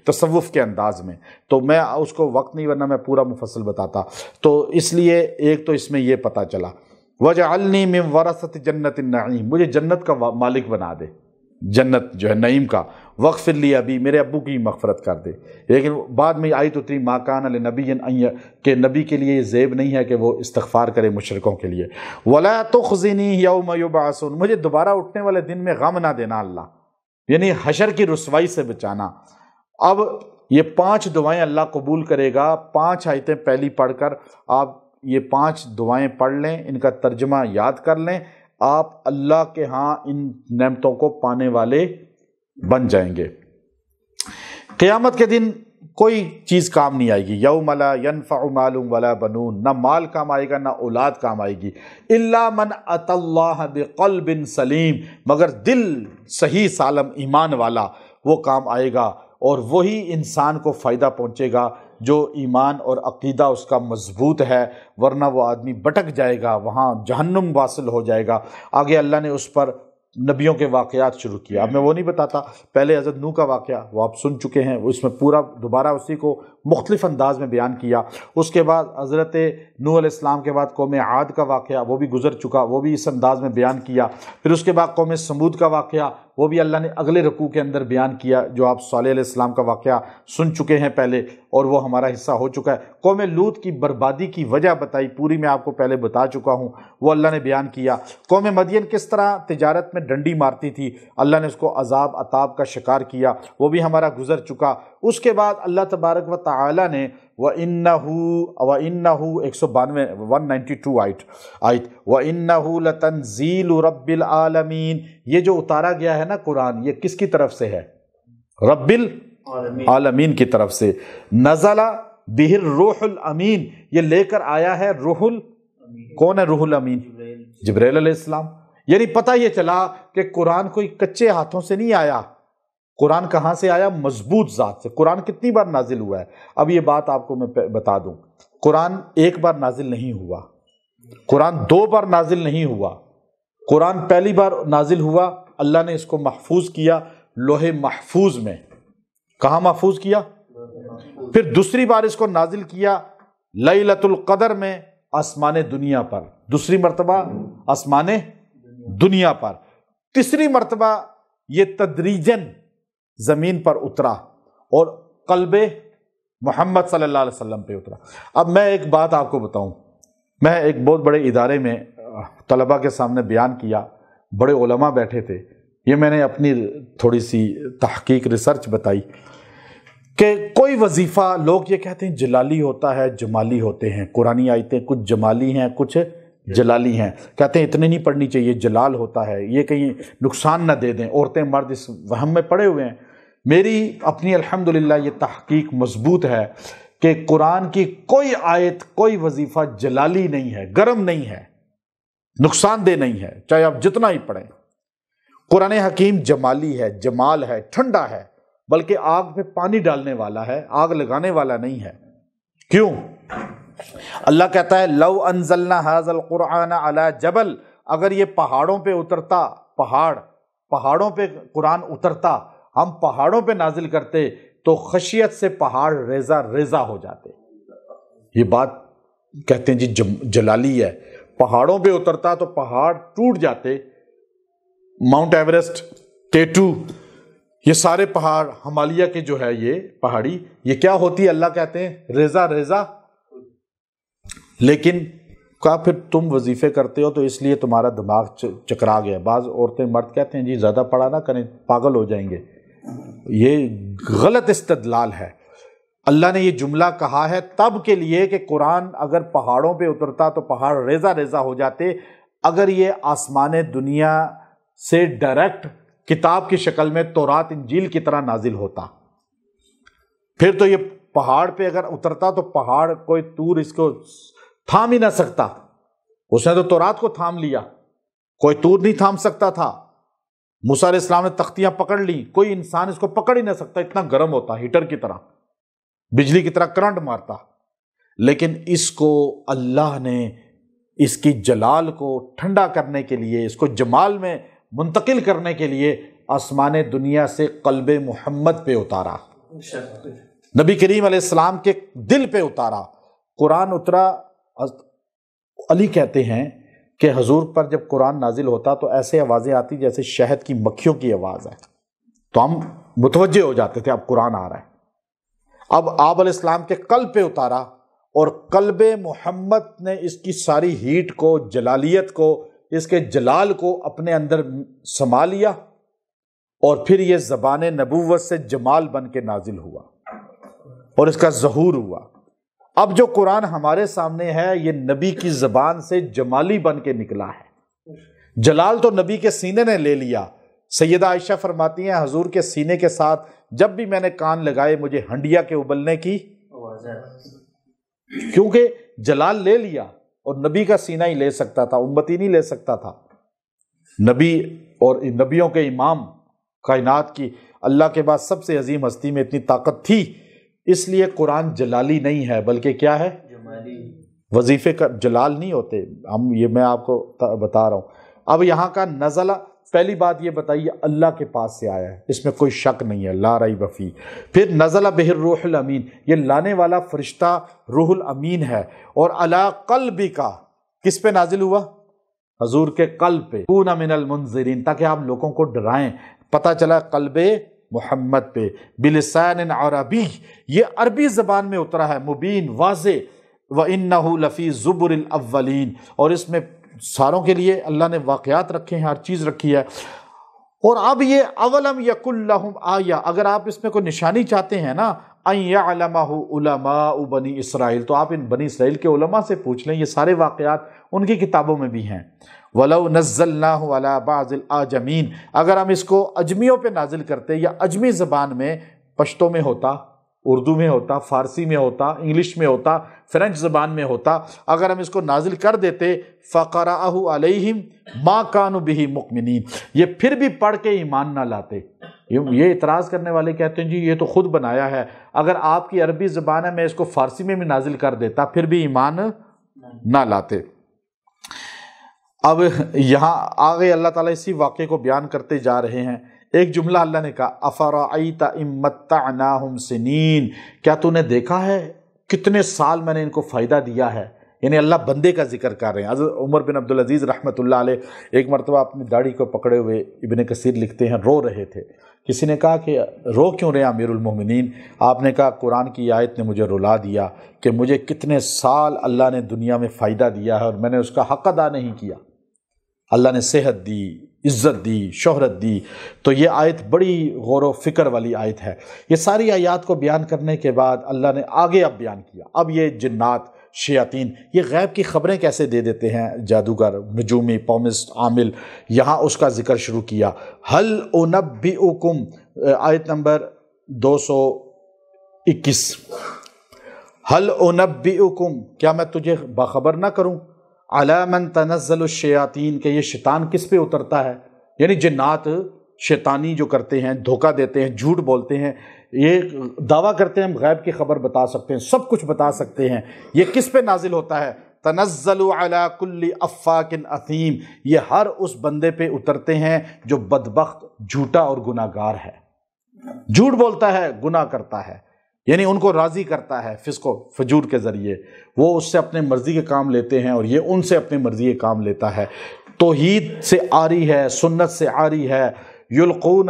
[SPEAKER 1] تصوف کے انداز میں، تو میں اس کو وقت نہیں، ورنہ میں پورا مفصل بتاتا۔ تو اس لیے ایک تو اس میں یہ پتہ چلا، وَجَعَلْنِي مِن وَرَثَةِ جَنَّةِ النَّعِيمِ، مجھے جنت کا مالک بنا دے، جنت جو ہے نعیم کا، وَاغْفِرْ لِي أَبِي، میرے ابو کی مغفرت کر دے۔ لیکن بعد میں آیت اتری مَا كَانَ لِنَبِيٍّ کہ نبی کے لیے یہ زیب نہیں ہے کہ وہ استغفار کرے مشرکوں کے لیے۔ وَلَا تُخْزِنِي يَوْمَ يُبْعَثُونَ، مجھے دوبارہ اٹھنے والے دن میں غم نہ دینا اللہ، یعنی حشر کی رسوائی سے بچانا۔ اب یہ 5 دعائیں اللہ قبول کرے گا، 5 آیتیں پہلی پڑھ کر آپ یہ 5 دعائیں پڑھ لیں، ان کا ترجمہ یاد کر لیں، آپ اللہ کے ہاں ان نعمتوں کو پانے والے بن جائیں گے۔ قیامت کے دن کوئی چیز کام نہیں آئے گی، یوم لا ینفع مال ولا بنون، نہ مال کام آئے گا نہ اولاد کام آئے گی، الا من اتى اللہ بقلب سلیم، مگر دل صحیح سالم ایمان والا وہ کام آئے گا، اور وہی انسان کو فائدہ پہنچے گا جو ایمان اور عقیدہ اس کا مضبوط ہے، ورنہ وہ آدمی بھٹک جائے گا، وہاں جہنم واصل ہو جائے گا۔ آگے اللہ نے اس پر نبیوں کے واقعات شروع کیا، اب میں وہ نہیں بتاتا، پہلے حضرت نوح کا واقعہ وہ آپ سن چکے ہیں، اس میں پورا دوبارہ اسی کو مختلف انداز میں بیان کیا۔ اس کے بعد حضرت نوح علیہ السلام کے بعد قوم عاد کا واقعہ وہ بھی گزر چکا، وہ بھی اس انداز میں بیان کیا۔ پھر اس کے بعد قوم سمود کا واقعہ وہ بھی اللہ نے اگلے رکوع کے اندر بیان کیا، جو آپ صالح علیہ السلام کا واقعہ سن چکے ہیں پہلے، اور وہ ہمارا حصہ ہو چکا ہے۔ قوم لوط کی بربادی کی وجہ بتائی، پوری میں آپ کو پہلے بتا چکا ہوں، وہ اللہ نے بیان کیا۔ قوم مدین کس طرح تجارت میں ڈنڈی مارتی تھی، اللہ نے اس کو عذاب عطاب کا شکار کیا، وہ بھی ہمارا گزر چکا۔ اس کے بعد اللہ تبارک و تعالی نے وَإِنَّهُ 192 آیت وَإِنَّهُ لَتَنزِيلُ رَبِّ الْعَالَمِينَ، یہ جو اتارا گیا ہے نا قرآن، یہ کس کی طرف سے ہے؟ رب العالمین کی طرف سے۔ نزل بہ الروح الامین، یہ لے کر آیا ہے روح کون ہے روح الامین؟ جبرائیل علیہ السلام۔ یعنی پتہ یہ چلا کہ قرآن کوئی کچے ہاتھوں سے نہیں آیا، قرآن کہاں سے آیا؟ مضبوط ذات سے۔ قرآن کتنی بار نازل ہوا ہے؟ اب یہ بات آپ کو میں بتا دوں، قرآن ایک بار نازل نہیں ہوا، قرآن 2 بار نازل نہیں ہوا۔ قرآن پہلی بار نازل ہوا، اللہ نے اس کو محفوظ کیا لوح محفوظ میں۔ کہاں محفوظ کیا؟ پھر دوسری بار اس کو نازل کیا لیلۃ القدر میں، آسمان دنیا پر، دوسری مرتبہ آسمان دنیا پر، تیسری مرتبہ یہ تدریجاً زمین پر اترا اور قلب محمد صلی اللہ علیہ وسلم پہ اترا۔ اب میں ایک بات آپ کو بتاؤں، میں ایک بہت بڑے ادارے میں طلباء کے سامنے بیان کیا، بڑے علماء بیٹھے تھے، یہ میں نے اپنی تھوڑی سی تحقیق ریسرچ بتائی کہ کوئی وظیفہ، لوگ یہ کہتے ہیں جلالی ہوتا ہے، جمالی ہوتے ہیں، قرآنی آیتیں کچھ جمالی ہیں کچھ جلالی ہیں، کہتے ہیں اتنے نہیں پڑھنی چاہیے، جلال ہوتا ہے، یہ کہیں نقصان نہ دے دیں، عورتیں مرد اس وہم میں پڑے ہوئے ہیں۔ میری اپنی الحمدللہ یہ تحقیق مضبوط ہے کہ قرآن کی کوئی آیت، کوئی وظیفہ جلالی نہیں ہے، گرم نہیں ہے، نقصان دہ نہیں ہے، چاہے آپ جتنا ہی پڑھیں۔ قرآن حکیم جمالی ہے، جمال ہے، ٹھنڈا ہے، بلکہ آگ پہ پانی ڈالنے والا ہے، آگ لگانے والا نہیں ہے۔ کیوں؟ اللہ کہتا ہے لو انزلنا ھذا القرآن علی جبل، اگر یہ پہاڑوں پہ اترتا، پہاڑوں پہ قرآن اترتا، ہم پہاڑوں پہ نازل کرتے تو خشیت سے پہاڑ ریزہ ریزہ ہو جاتے۔ یہ بات کہتے ہیں جی جلالی ہے، پہاڑوں پہ اترتا تو پہاڑ ٹوٹ جاتے۔ ماؤنٹ ایورسٹ، K2، یہ سارے پہاڑ، ہمالیہ کے جو ہے یہ پہاڑی، یہ کیا ہوتی ہے؟ اللہ کہتے ہیں ریزہ ریزہ۔ لیکن کہا پھر تم وظیفے کرتے ہو تو اس لیے تمہارا دماغ چکرا گیا۔ بعض عورتیں مرد کہتے ہیں جی زیادہ پڑھا نہ کریں، پاگل ہو جائیں گے۔ یہ غلط استدلال ہے۔ اللہ نے یہ جملہ کہا ہے تب کے لیے کہ قرآن اگر پہاڑوں پہ اترتا تو پہاڑ ریزہ ریزہ ہو جاتے۔ اگر یہ آسمان دنیا سے ڈائریکٹ کتاب کی شکل میں تورات انجیل کی طرح نازل ہوتا، پھر تو یہ پہاڑ پہ اگر اترتا تو پہاڑ کوئی طور اس کو تھام ہی نہ سکتا۔ اس نے تو تورات کو تھام لیا، کوئی طور نہیں تھام سکتا تھا۔ موسیٰ علیہ السلام نے تختیاں پکڑ لیں، کوئی انسان اس کو پکڑ ہی نہ سکتا، اتنا گرم ہوتا، ہیٹر کی طرح، بجلی کی طرح کرنٹ مارتا۔ لیکن اس کو اللہ نے اس کی جلال کو ٹھنڈا کرنے کے لیے، اس کو جمال میں منتقل کرنے کے لیے آسمان دنیا سے قلب محمد پہ اتارا، نبی کریم علیہ السلام کے دل پہ اتارا۔ قرآن اترا، علی کہتے ہیں کہ حضور پر جب قرآن نازل ہوتا تو ایسے آوازیں آتی جیسے شہد کی مکھیوں کی آواز ہے، تو ہم متوجہ ہو جاتے تھے اب قرآن آ رہا ہے۔ اب آپ علیہ السلام کے قلب پہ اتارا اور قلب محمد نے اس کی ساری ہیٹ کو، جلالیت کو، اس کے جلال کو اپنے اندر سما لیا، اور پھر یہ زبان نبوت سے جمال بن کے نازل ہوا اور اس کا ظہور ہوا۔ اب جو قرآن ہمارے سامنے ہے یہ نبی کی زبان سے جمالی بن کے نکلا ہے۔ جلال تو نبی کے سینے نے لے لیا۔ سیدہ عائشہ فرماتی ہیں حضور کے سینے کے ساتھ جب بھی میں نے کان لگائے مجھے ہنڈیا کے ابلنے کی، کیونکہ جلال لے لیا، اور نبی کا سینہ ہی لے سکتا تھا، امتی نہیں لے سکتا تھا۔ نبی اور نبیوں کے امام، کائنات کی اللہ کے بعد سب سے عظیم ہستی میں اتنی طاقت تھی، اس لیے قرآن جلالی نہیں ہے بلکہ کیا ہے؟ جمالی۔ وظیفے کا جلال نہیں ہوتے، یہ میں آپ کو بتا رہا ہوں۔ اب یہاں کا نزلہ، پہلی بات یہ بتائیے اللہ کے پاس سے آیا ہے، اس میں کوئی شک نہیں ہے، لا ریب فیہ۔ پھر نزل بہ الروح الامین، یہ لانے والا فرشتہ روح الامین ہے، اور علی قلبک، کس پہ نازل ہوا؟ حضور کے قلب پہ، کون من المنذرین، تاکہ آپ لوگوں کو ڈرائیں۔ پتہ چلا قلب محمد پہ، بلسان عربی، یہ عربی زبان میں اترا ہے، مبین، واضح، وَإِنَّهُ لَفِي زُبُرِ الْأَوَّلِينَ، اور اس میں ساروں کے لیے اللہ نے واقعات رکھے ہیں، ہر چیز رکھی ہے۔ اور اب یہ اولم یکن لہم آیہ، اگر آپ اس میں کوئی نشانی چاہتے ہیں نا، ان یعلمہ علماء بنی اسرائیل، تو آپ ان بنی اسرائیل کے علماء سے پوچھ لیں، یہ سارے واقعات ان کی کتابوں میں بھی ہیں۔ وَلَوْ نَزَّلْنَاهُ عَلَى بَعْضِ الْأَعْجَمِينَ، اگر ہم اس کو اجمیوں پہ نازل کرتے، یا اجمی زبان میں، پشتو میں ہوتا، اردو میں ہوتا، فارسی میں ہوتا، انگلش میں ہوتا، فرینچ زبان میں ہوتا، اگر ہم اس کو نازل کر دیتے، فَقَرَأَهُ عَلَيْهِمْ مَا كَانُوا بِهِ مُؤْمِنِينَ، یہ پھر بھی پڑھ کے ایمان نہ لاتے۔ یہ اعتراض کرنے والے کہتے ہیں جی یہ تو خود بنایا ہے، اگر آپ کی عربی زبان ہے میں اس کو فارسی میں بھی نازل کر دیتا پھر بھی ایمان نہ لاتے۔ اب یہاں آگے اللہ تعالیٰ اسی واقعے کو بیان کرتے جا رہے ہیں۔ ایک جملہ اللہ نے کہا، افرأیت ان متعناہم سنین، کیا تو نے دیکھا ہے کتنے سال میں نے ان کو فائدہ دیا ہے؟ یعنی اللہ بندے کا ذکر کر رہے ہیں۔ حضرت عمر بن عبدالعزیز رحمۃ اللہ علیہ ایک مرتبہ اپنی داڑھی کو پکڑے ہوئے، ابن کثیر لکھتے ہیں، رو رہے تھے۔ کسی نے کہا کہ رو کیوں رہے امیر المومنین؟ آپ نے کہا قرآن کی آیت نے مجھے رلا دیا کہ مجھے کتنے سال اللہ نے دنیا میں فائدہ دیا ہے اور میں نے اس کا حق ادا نہیں کیا۔ اللہ نے صحت دی، عزت دی، شہرت دی۔ تو یہ آیت بڑی غور و فکر والی آیت ہے۔ یہ ساری آیات کو بیان کرنے کے بعد اللہ نے آگے اب بیان کیا، اب یہ جنات، شیاطین، یہ غیب کی خبریں کیسے دے دیتے ہیں جادوگر، نجومی، پومسٹ، عامل، یہاں اس کا ذکر شروع کیا۔ ہل انبئکم، آیت نمبر 221، ہل انبئکم، کیا میں تجھے باخبر نہ کروں، علی من تنزل الشیاطین، کہ یہ شیطان کس پہ اترتا ہے؟ یعنی جنات شیطانی جو کرتے ہیں، دھوکہ دیتے ہیں، جھوٹ بولتے ہیں، یہ دعویٰ کرتے ہیں ہم غیب کی خبر بتا سکتے ہیں، سب کچھ بتا سکتے ہیں، یہ کس پہ نازل ہوتا ہے؟ تنزل علی کل افاک اثیم، یہ ہر اس بندے پہ اترتے ہیں جو بدبخت، جھوٹا اور گناہ گار ہے، جھوٹ بولتا ہے، گناہ کرتا ہے، یعنی ان کو راضی کرتا ہے فسق و فجور کے ذریعے، وہ اس سے اپنے مرضی کے کام لیتے ہیں اور یہ ان سے اپنی مرضی کے کام لیتا ہے۔ توحید سے آری ہے، سنت سے آری ہے، یلقون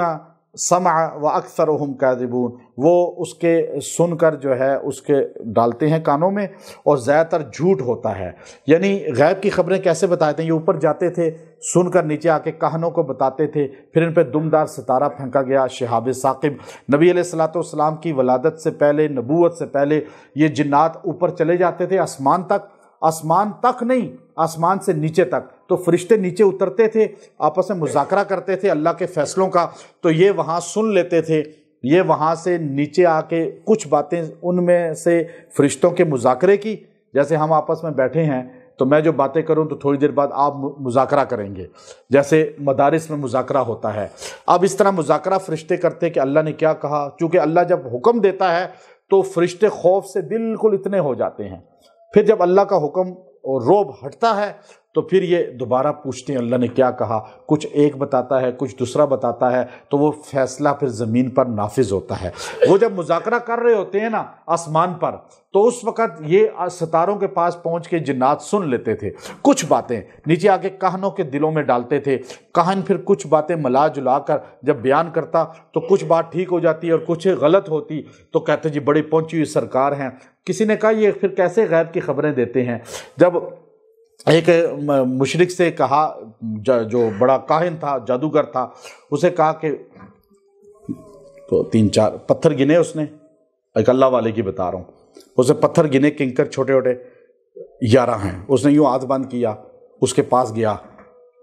[SPEAKER 1] سمع و اکثرهم کاذبون، وہ اس کے سن کر جو ہے اس کے ڈالتے ہیں کانوں میں اور زیادہ تر جھوٹ ہوتا ہے۔ یعنی غیب کی خبریں کیسے بتاتے ہیں؟ یہ اوپر جاتے تھے، سن کر نیچے آ کے کہنوں کو بتاتے تھے، پھر ان پہ دمدار ستارہ پھینکا گیا، شہاب ثاقب۔ نبی علیہ الصلوۃ کی ولادت سے پہلے، نبوت سے پہلے یہ جنات اوپر چلے جاتے تھے آسمان تک، آسمان تک نہیں، آسمان سے نیچے تک، تو فرشتے نیچے اترتے تھے، آپس میں مذاکرہ کرتے تھے اللہ کے فیصلوں کا، تو یہ وہاں سن لیتے تھے، یہ وہاں سے نیچے آ کے کچھ باتیں ان میں سے فرشتوں کے مذاکرے کی، جیسے ہم آپس میں بیٹھے ہیں تو میں جو باتیں کروں تو تھوڑی دیر بعد آپ مذاکرہ کریں گے، جیسے مدارس میں مذاکرہ ہوتا ہے۔ اب اس طرح مذاکرہ فرشتے کرتے کہ اللہ نے کیا کہا، چونکہ اللہ جب حکم دیتا ہے تو فرشتے خوف سے بالکل اتنے ہو جاتے ہیں، پھر جب اللہ کا حکم اور روب ہٹتا ہے تو پھر یہ دوبارہ پوچھتے ہیں اللہ نے کیا کہا، کچھ ایک بتاتا ہے، کچھ دوسرا بتاتا ہے، تو وہ فیصلہ پھر زمین پر نافذ ہوتا ہے۔ وہ جب مذاکرہ کر رہے ہوتے ہیں نا آسمان پر، تو اس وقت یہ ستاروں کے پاس پہنچ کے جنات سن لیتے تھے کچھ باتیں، نیچے آ کے کہنوں کے دلوں میں ڈالتے تھے، کہن پھر کچھ باتیں ملا جلا کر جب بیان کرتا تو کچھ بات ٹھیک ہو جاتی اور کچھ غلط ہوتی، تو کہتے جی بڑی پہنچی ہوئی سرکار ہیں۔ کسی نے کہا یہ پھر کیسے غیب کی خبریں دیتے ہیں؟ جب ایک مشرک سے کہا، جو بڑا کاہن تھا، جادوگر تھا، اسے کہا کہ تو 3-4 پتھر گنے، اس نے ایک اللہ والے کی بتا رہا ہوں، اسے پتھر گنے کنکر چھوٹے چھوٹے 11 ہیں، اس نے یوں ہاتھ بند کیا، اس کے پاس گیا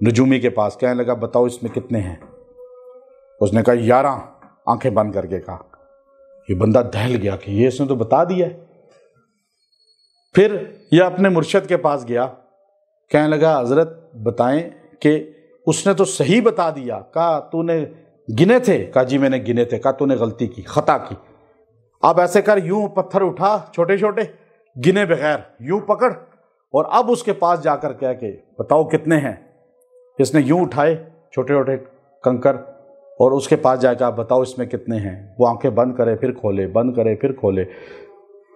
[SPEAKER 1] نجومی کے پاس، کہنے لگا بتاؤ اس میں کتنے ہیں؟ اس نے کہا 11، آنکھیں بند کر کے کہا۔ یہ بندہ دہل گیا کہ یہ اس نے تو بتا دیا ہے۔ پھر یہ اپنے مرشد کے پاس گیا، کہنے لگا حضرت بتائیں کہ اس نے تو صحیح بتا دیا، کہا تو نے گنے تھے؟ کہا جی میں نے گنے تھے۔ کہا تو نے غلطی کی، خطا کی، اب ایسے کر، یوں پتھر اٹھا چھوٹے چھوٹے گنے بغیر، یوں پکڑ، اور اب اس کے پاس جا کر کہہ کہ بتاؤ کتنے ہیں؟ اس نے یوں اٹھائے چھوٹے چھوٹے کنکر اور اس کے پاس جا کے بتاؤ اس میں کتنے ہیں؟ وہ آنکھیں بند کرے پھر کھولے، بند کرے پھر کھولے،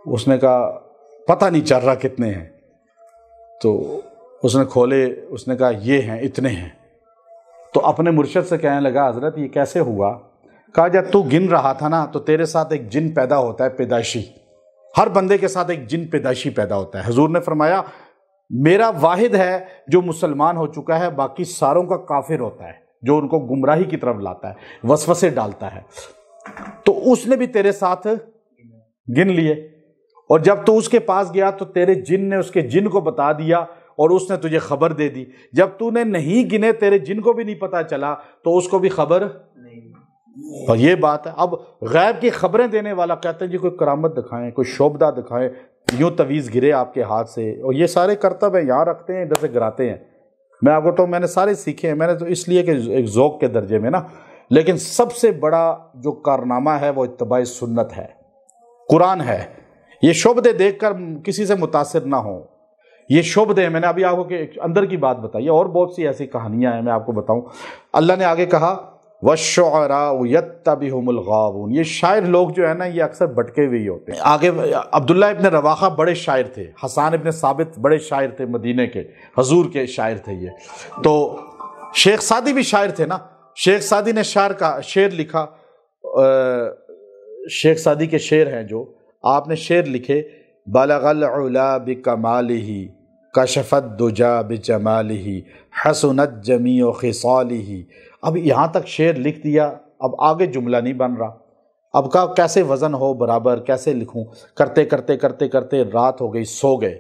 [SPEAKER 1] اس نے کہا پتہ نہیں چل رہا کتنے ہیں، تو اس نے کھولے، اس نے کہا یہ ہیں، اتنے ہیں۔ تو اپنے مرشد سے کہنے لگا حضرت یہ کیسے ہوا؟ کہا جب تو گن رہا تھا نا تو تیرے ساتھ ایک جن پیدا ہوتا ہے پیدائشی، ہر بندے کے ساتھ ایک جن پیدائشی پیدا ہوتا ہے۔ حضور نے فرمایا میرا واحد ہے جو مسلمان ہو چکا ہے، باقی ساروں کا کافر ہوتا ہے، جو ان کو گمراہی کی طرف لاتا ہے، وسوسے ڈالتا ہے۔ تو اس نے بھی تیرے ساتھ گن لیے، اور جب تو اس کے پاس گیا تو تیرے جن نے اس کے جن کو بتا دیا اور اس نے تجھے خبر دے دی۔ جب تو نے نہیں گنے، تیرے جن کو بھی نہیں پتا چلا، تو اس کو بھی خبر نہیں۔ اور یہ بات ہے، اب غیب کی خبریں دینے والا کہتے ہیں جی کوئی کرامت دکھائیں، کوئی شعبدہ دکھائیں، یوں تویز گرے آپ کے ہاتھ سے، اور یہ سارے کرتب ہیں، یہاں رکھتے ہیں، ادھر سے گراتے ہیں۔ میں آپ کو تو میں نے سارے سیکھے ہیں، میں نے تو اس لیے کہ ایک ذوق کے درجے میں نا، لیکن سب سے بڑا جو کارنامہ ہے وہ اتباع سنت ہے، قرآن ہے۔ یہ شعبدے دیکھ کر کسی سے متاثر نہ ہوں، یہ شعبدے، میں نے ابھی آپ کو کہ اندر کی بات بتائی، اور بہت سی ایسی کہانیاں ہیں میں آپ کو بتاؤں۔ اللہ نے آگے کہا وَالشُّعَرَاءُ يَتَّبِعُهُمُ الْغَاوُونَ، یہ شاعر لوگ جو ہے نا یہ اکثر بھٹکے ہوئے ہوتے ہیں۔ آگے عبداللہ ابن رواحہ بڑے شاعر تھے، حسان ابن ثابت بڑے شاعر تھے، مدینے کے حضور کے شاعر تھے یہ۔ تو شیخ سعدی بھی شاعر تھے نا، شیخ سعدی نے شعر لکھا، شیخ سعدی کے شعر ہیں جو آپ نے شعر لکھے، بلغ العلا بکمالہ کشف الدجا بجمالہ حسنت جمیع خصالہ۔ اب یہاں تک شعر لکھ دیا، اب آگے جملہ نہیں بن رہا، اب کا کیسے وزن ہو برابر، کیسے لکھوں، کرتے کرتے کرتے کرتے رات ہو گئی، سو گئے۔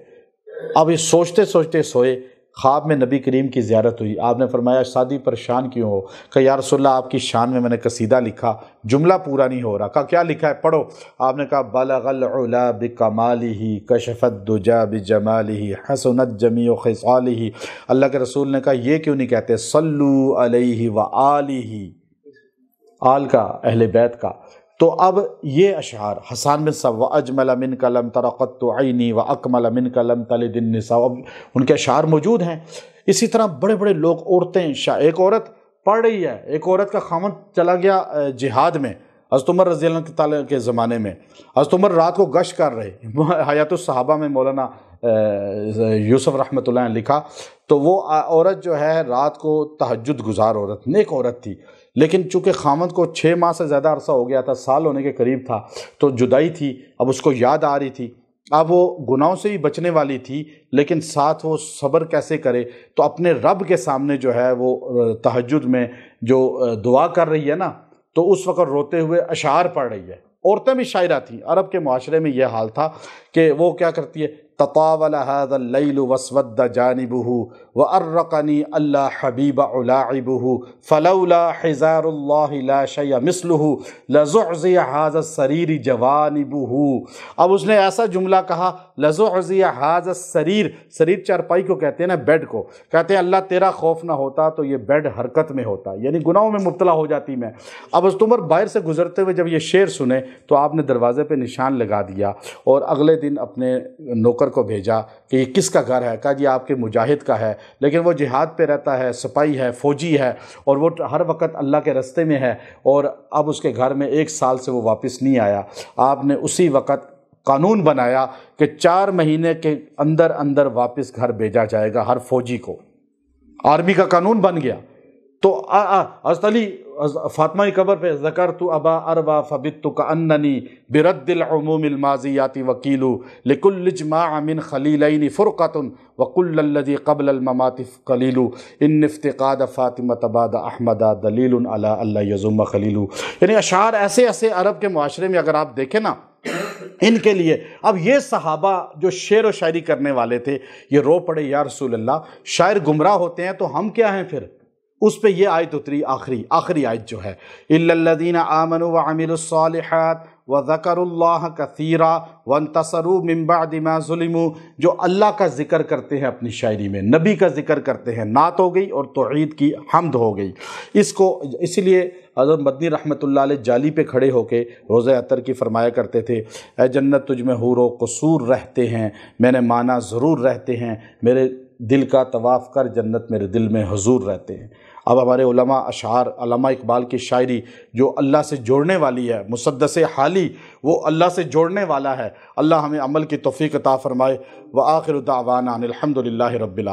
[SPEAKER 1] اب یہ سوچتے سوچتے سوئے، خواب میں نبی کریم کی زیارت ہوئی، آپ نے فرمایا سعدی پریشان کیوں ہو؟ کہ یا رسول اللہ آپ کی شان میں نے قصیدہ لکھا، جملہ پورا نہیں ہو رہا۔ کہا کیا لکھا ہے؟ پڑھو۔ آپ نے کہا بلغ العلا بکمالہ کشف الدجا بجمالہ حسنت جمیع خصالہ۔ اللہ کے رسول نے کہا یہ کیوں نہیں کہتے صلو علیہ وآلہ، آل کا، اہل بیت کا؟ تو اب یہ اشعار حسان بن ثابت وَأَجْمَلَ مِنْكَ لَمْ تَرَ قَطُّ عَيْنِي وَأَكْمَلَ مِنْكَ لَمْ تَلِدِ النِّسَاءُ، ان کے اشعار موجود ہیں۔ اسی طرح بڑے بڑے لوگ، عورتیں، ایک عورت پڑھ رہی ہے، ایک عورت کا خامند چلا گیا جہاد میں، حضرت عمر رضی اللہ تعالیٰ کے زمانے میں، حضرت عمر رات کو گشت کر رہے، حیات الصحابہ میں مولانا یوسف رحمۃ اللہ نے لکھا، تو وہ عورت جو ہے رات کو تہجد گزار عورت، نیک عورت تھی، لیکن چونکہ خامند کو 6 ماہ سے زیادہ عرصہ ہو گیا تھا، سال ہونے کے قریب تھا، تو جدائی تھی، اب اس کو یاد آ رہی تھی، اب وہ گناہوں سے ہی بچنے والی تھی، لیکن ساتھ وہ صبر کیسے کرے؟ تو اپنے رب کے سامنے جو ہے وہ تہجد میں جو دعا کر رہی ہے نا، تو اس وقت روتے ہوئے اشعار پڑھ رہی ہے۔ عورتیں بھی شاعرہ تھیں، عرب کے معاشرے میں یہ حال تھا کہ وہ کیا کرتی ہے، تطاول هذا الليل واسود جانبه وارقني الا حبيب الاعبه فلولا حزار الله لا شيء مثله لزعزع هذا السرير جوانبه۔ اب اس نے ایسا جملہ کہا، لزعزع هذا السرير، سریر چارپائی کو کہتے ہیں نا، بیڈ کو کہتے ہیں، اللہ تیرا خوف نہ ہوتا تو یہ بیڈ حرکت میں ہوتا، یعنی گناہوں میں مبتلا ہو جاتی میں۔ اب حضرت عمر باہر سے گزرتے ہوئے جب یہ شعر سنے تو آپ نے دروازے پہ نشان لگا دیا، اور اگلے دن اپنے نوکر کو بھیجا کہ یہ کس کا گھر ہے؟ کہا جی آپ کے مجاہد کا ہے، لیکن وہ جہاد پہ رہتا ہے، سپاہی ہے، فوجی ہے، اور وہ ہر وقت اللہ کے رستے میں ہے، اور اب اس کے گھر میں 1 سال سے وہ واپس نہیں آیا۔ آپ نے اسی وقت قانون بنایا کہ 4 مہینے کے اندر اندر واپس گھر بھیجا جائے گا ہر فوجی کو، آرمی کا قانون بن گیا۔ تو حضرت علی فاطمہ کی قبر پہ ذکرت ابا اربا فبت کاننی برد العموم الماضیات وکیل لکل اجماع من خلیلین فرقۃ وکل الذی قبل الممات قلیل ان افتقاد فاطمہ بعد احمد دلیل علی اللہ یضم خلیل۔ یعنی اشعار ایسے ایسے عرب کے معاشرے میں اگر آپ دیکھیں نا، ان کے لیے اب یہ صحابہ جو شعر و شاعری کرنے والے تھے یہ رو پڑے یا رسول اللہ شاعر گمراہ ہوتے ہیں تو ہم کیا ہیں پھر؟ اس پہ یہ آیت اتری، آخری آیت جو ہے، اِلَّا الَّذِينَ آمَنُوا وَعَمِلُوا الصَّالِحَاتِ وَذَكَرُوا اللَّهَ كَثِيرًا وَانتَصَرُوا مِن بَعْدِ مَا ظُلِمُوا، جو اللہ کا ذکر کرتے ہیں اپنی شاعری میں، نبی کا ذکر کرتے ہیں، نعت ہو گئی اور توحید کی حمد ہو گئی۔ اسی لیے حضرت مدنی رحمۃ اللہ علیہ جالی پہ کھڑے ہو کے روضہ عطر کی فرمایا کرتے تھے، اے جنت تجھ میں حور و قصور رہتے ہیں، میں نے مانا ضرور رہتے ہیں، میرے دل کا طواف کر جنت میرے دل میں حضور رہتے ہیں۔ اب ہمارے علماء اشعار، علامہ اقبال کی شاعری جو اللہ سے جوڑنے والی ہے، مسدس حالی وہ اللہ سے جوڑنے والا ہے، اللہ ہمیں عمل کی توفیق عطا فرمائے۔ وآخر دعوانا ان الحمد للہ رب العالمین۔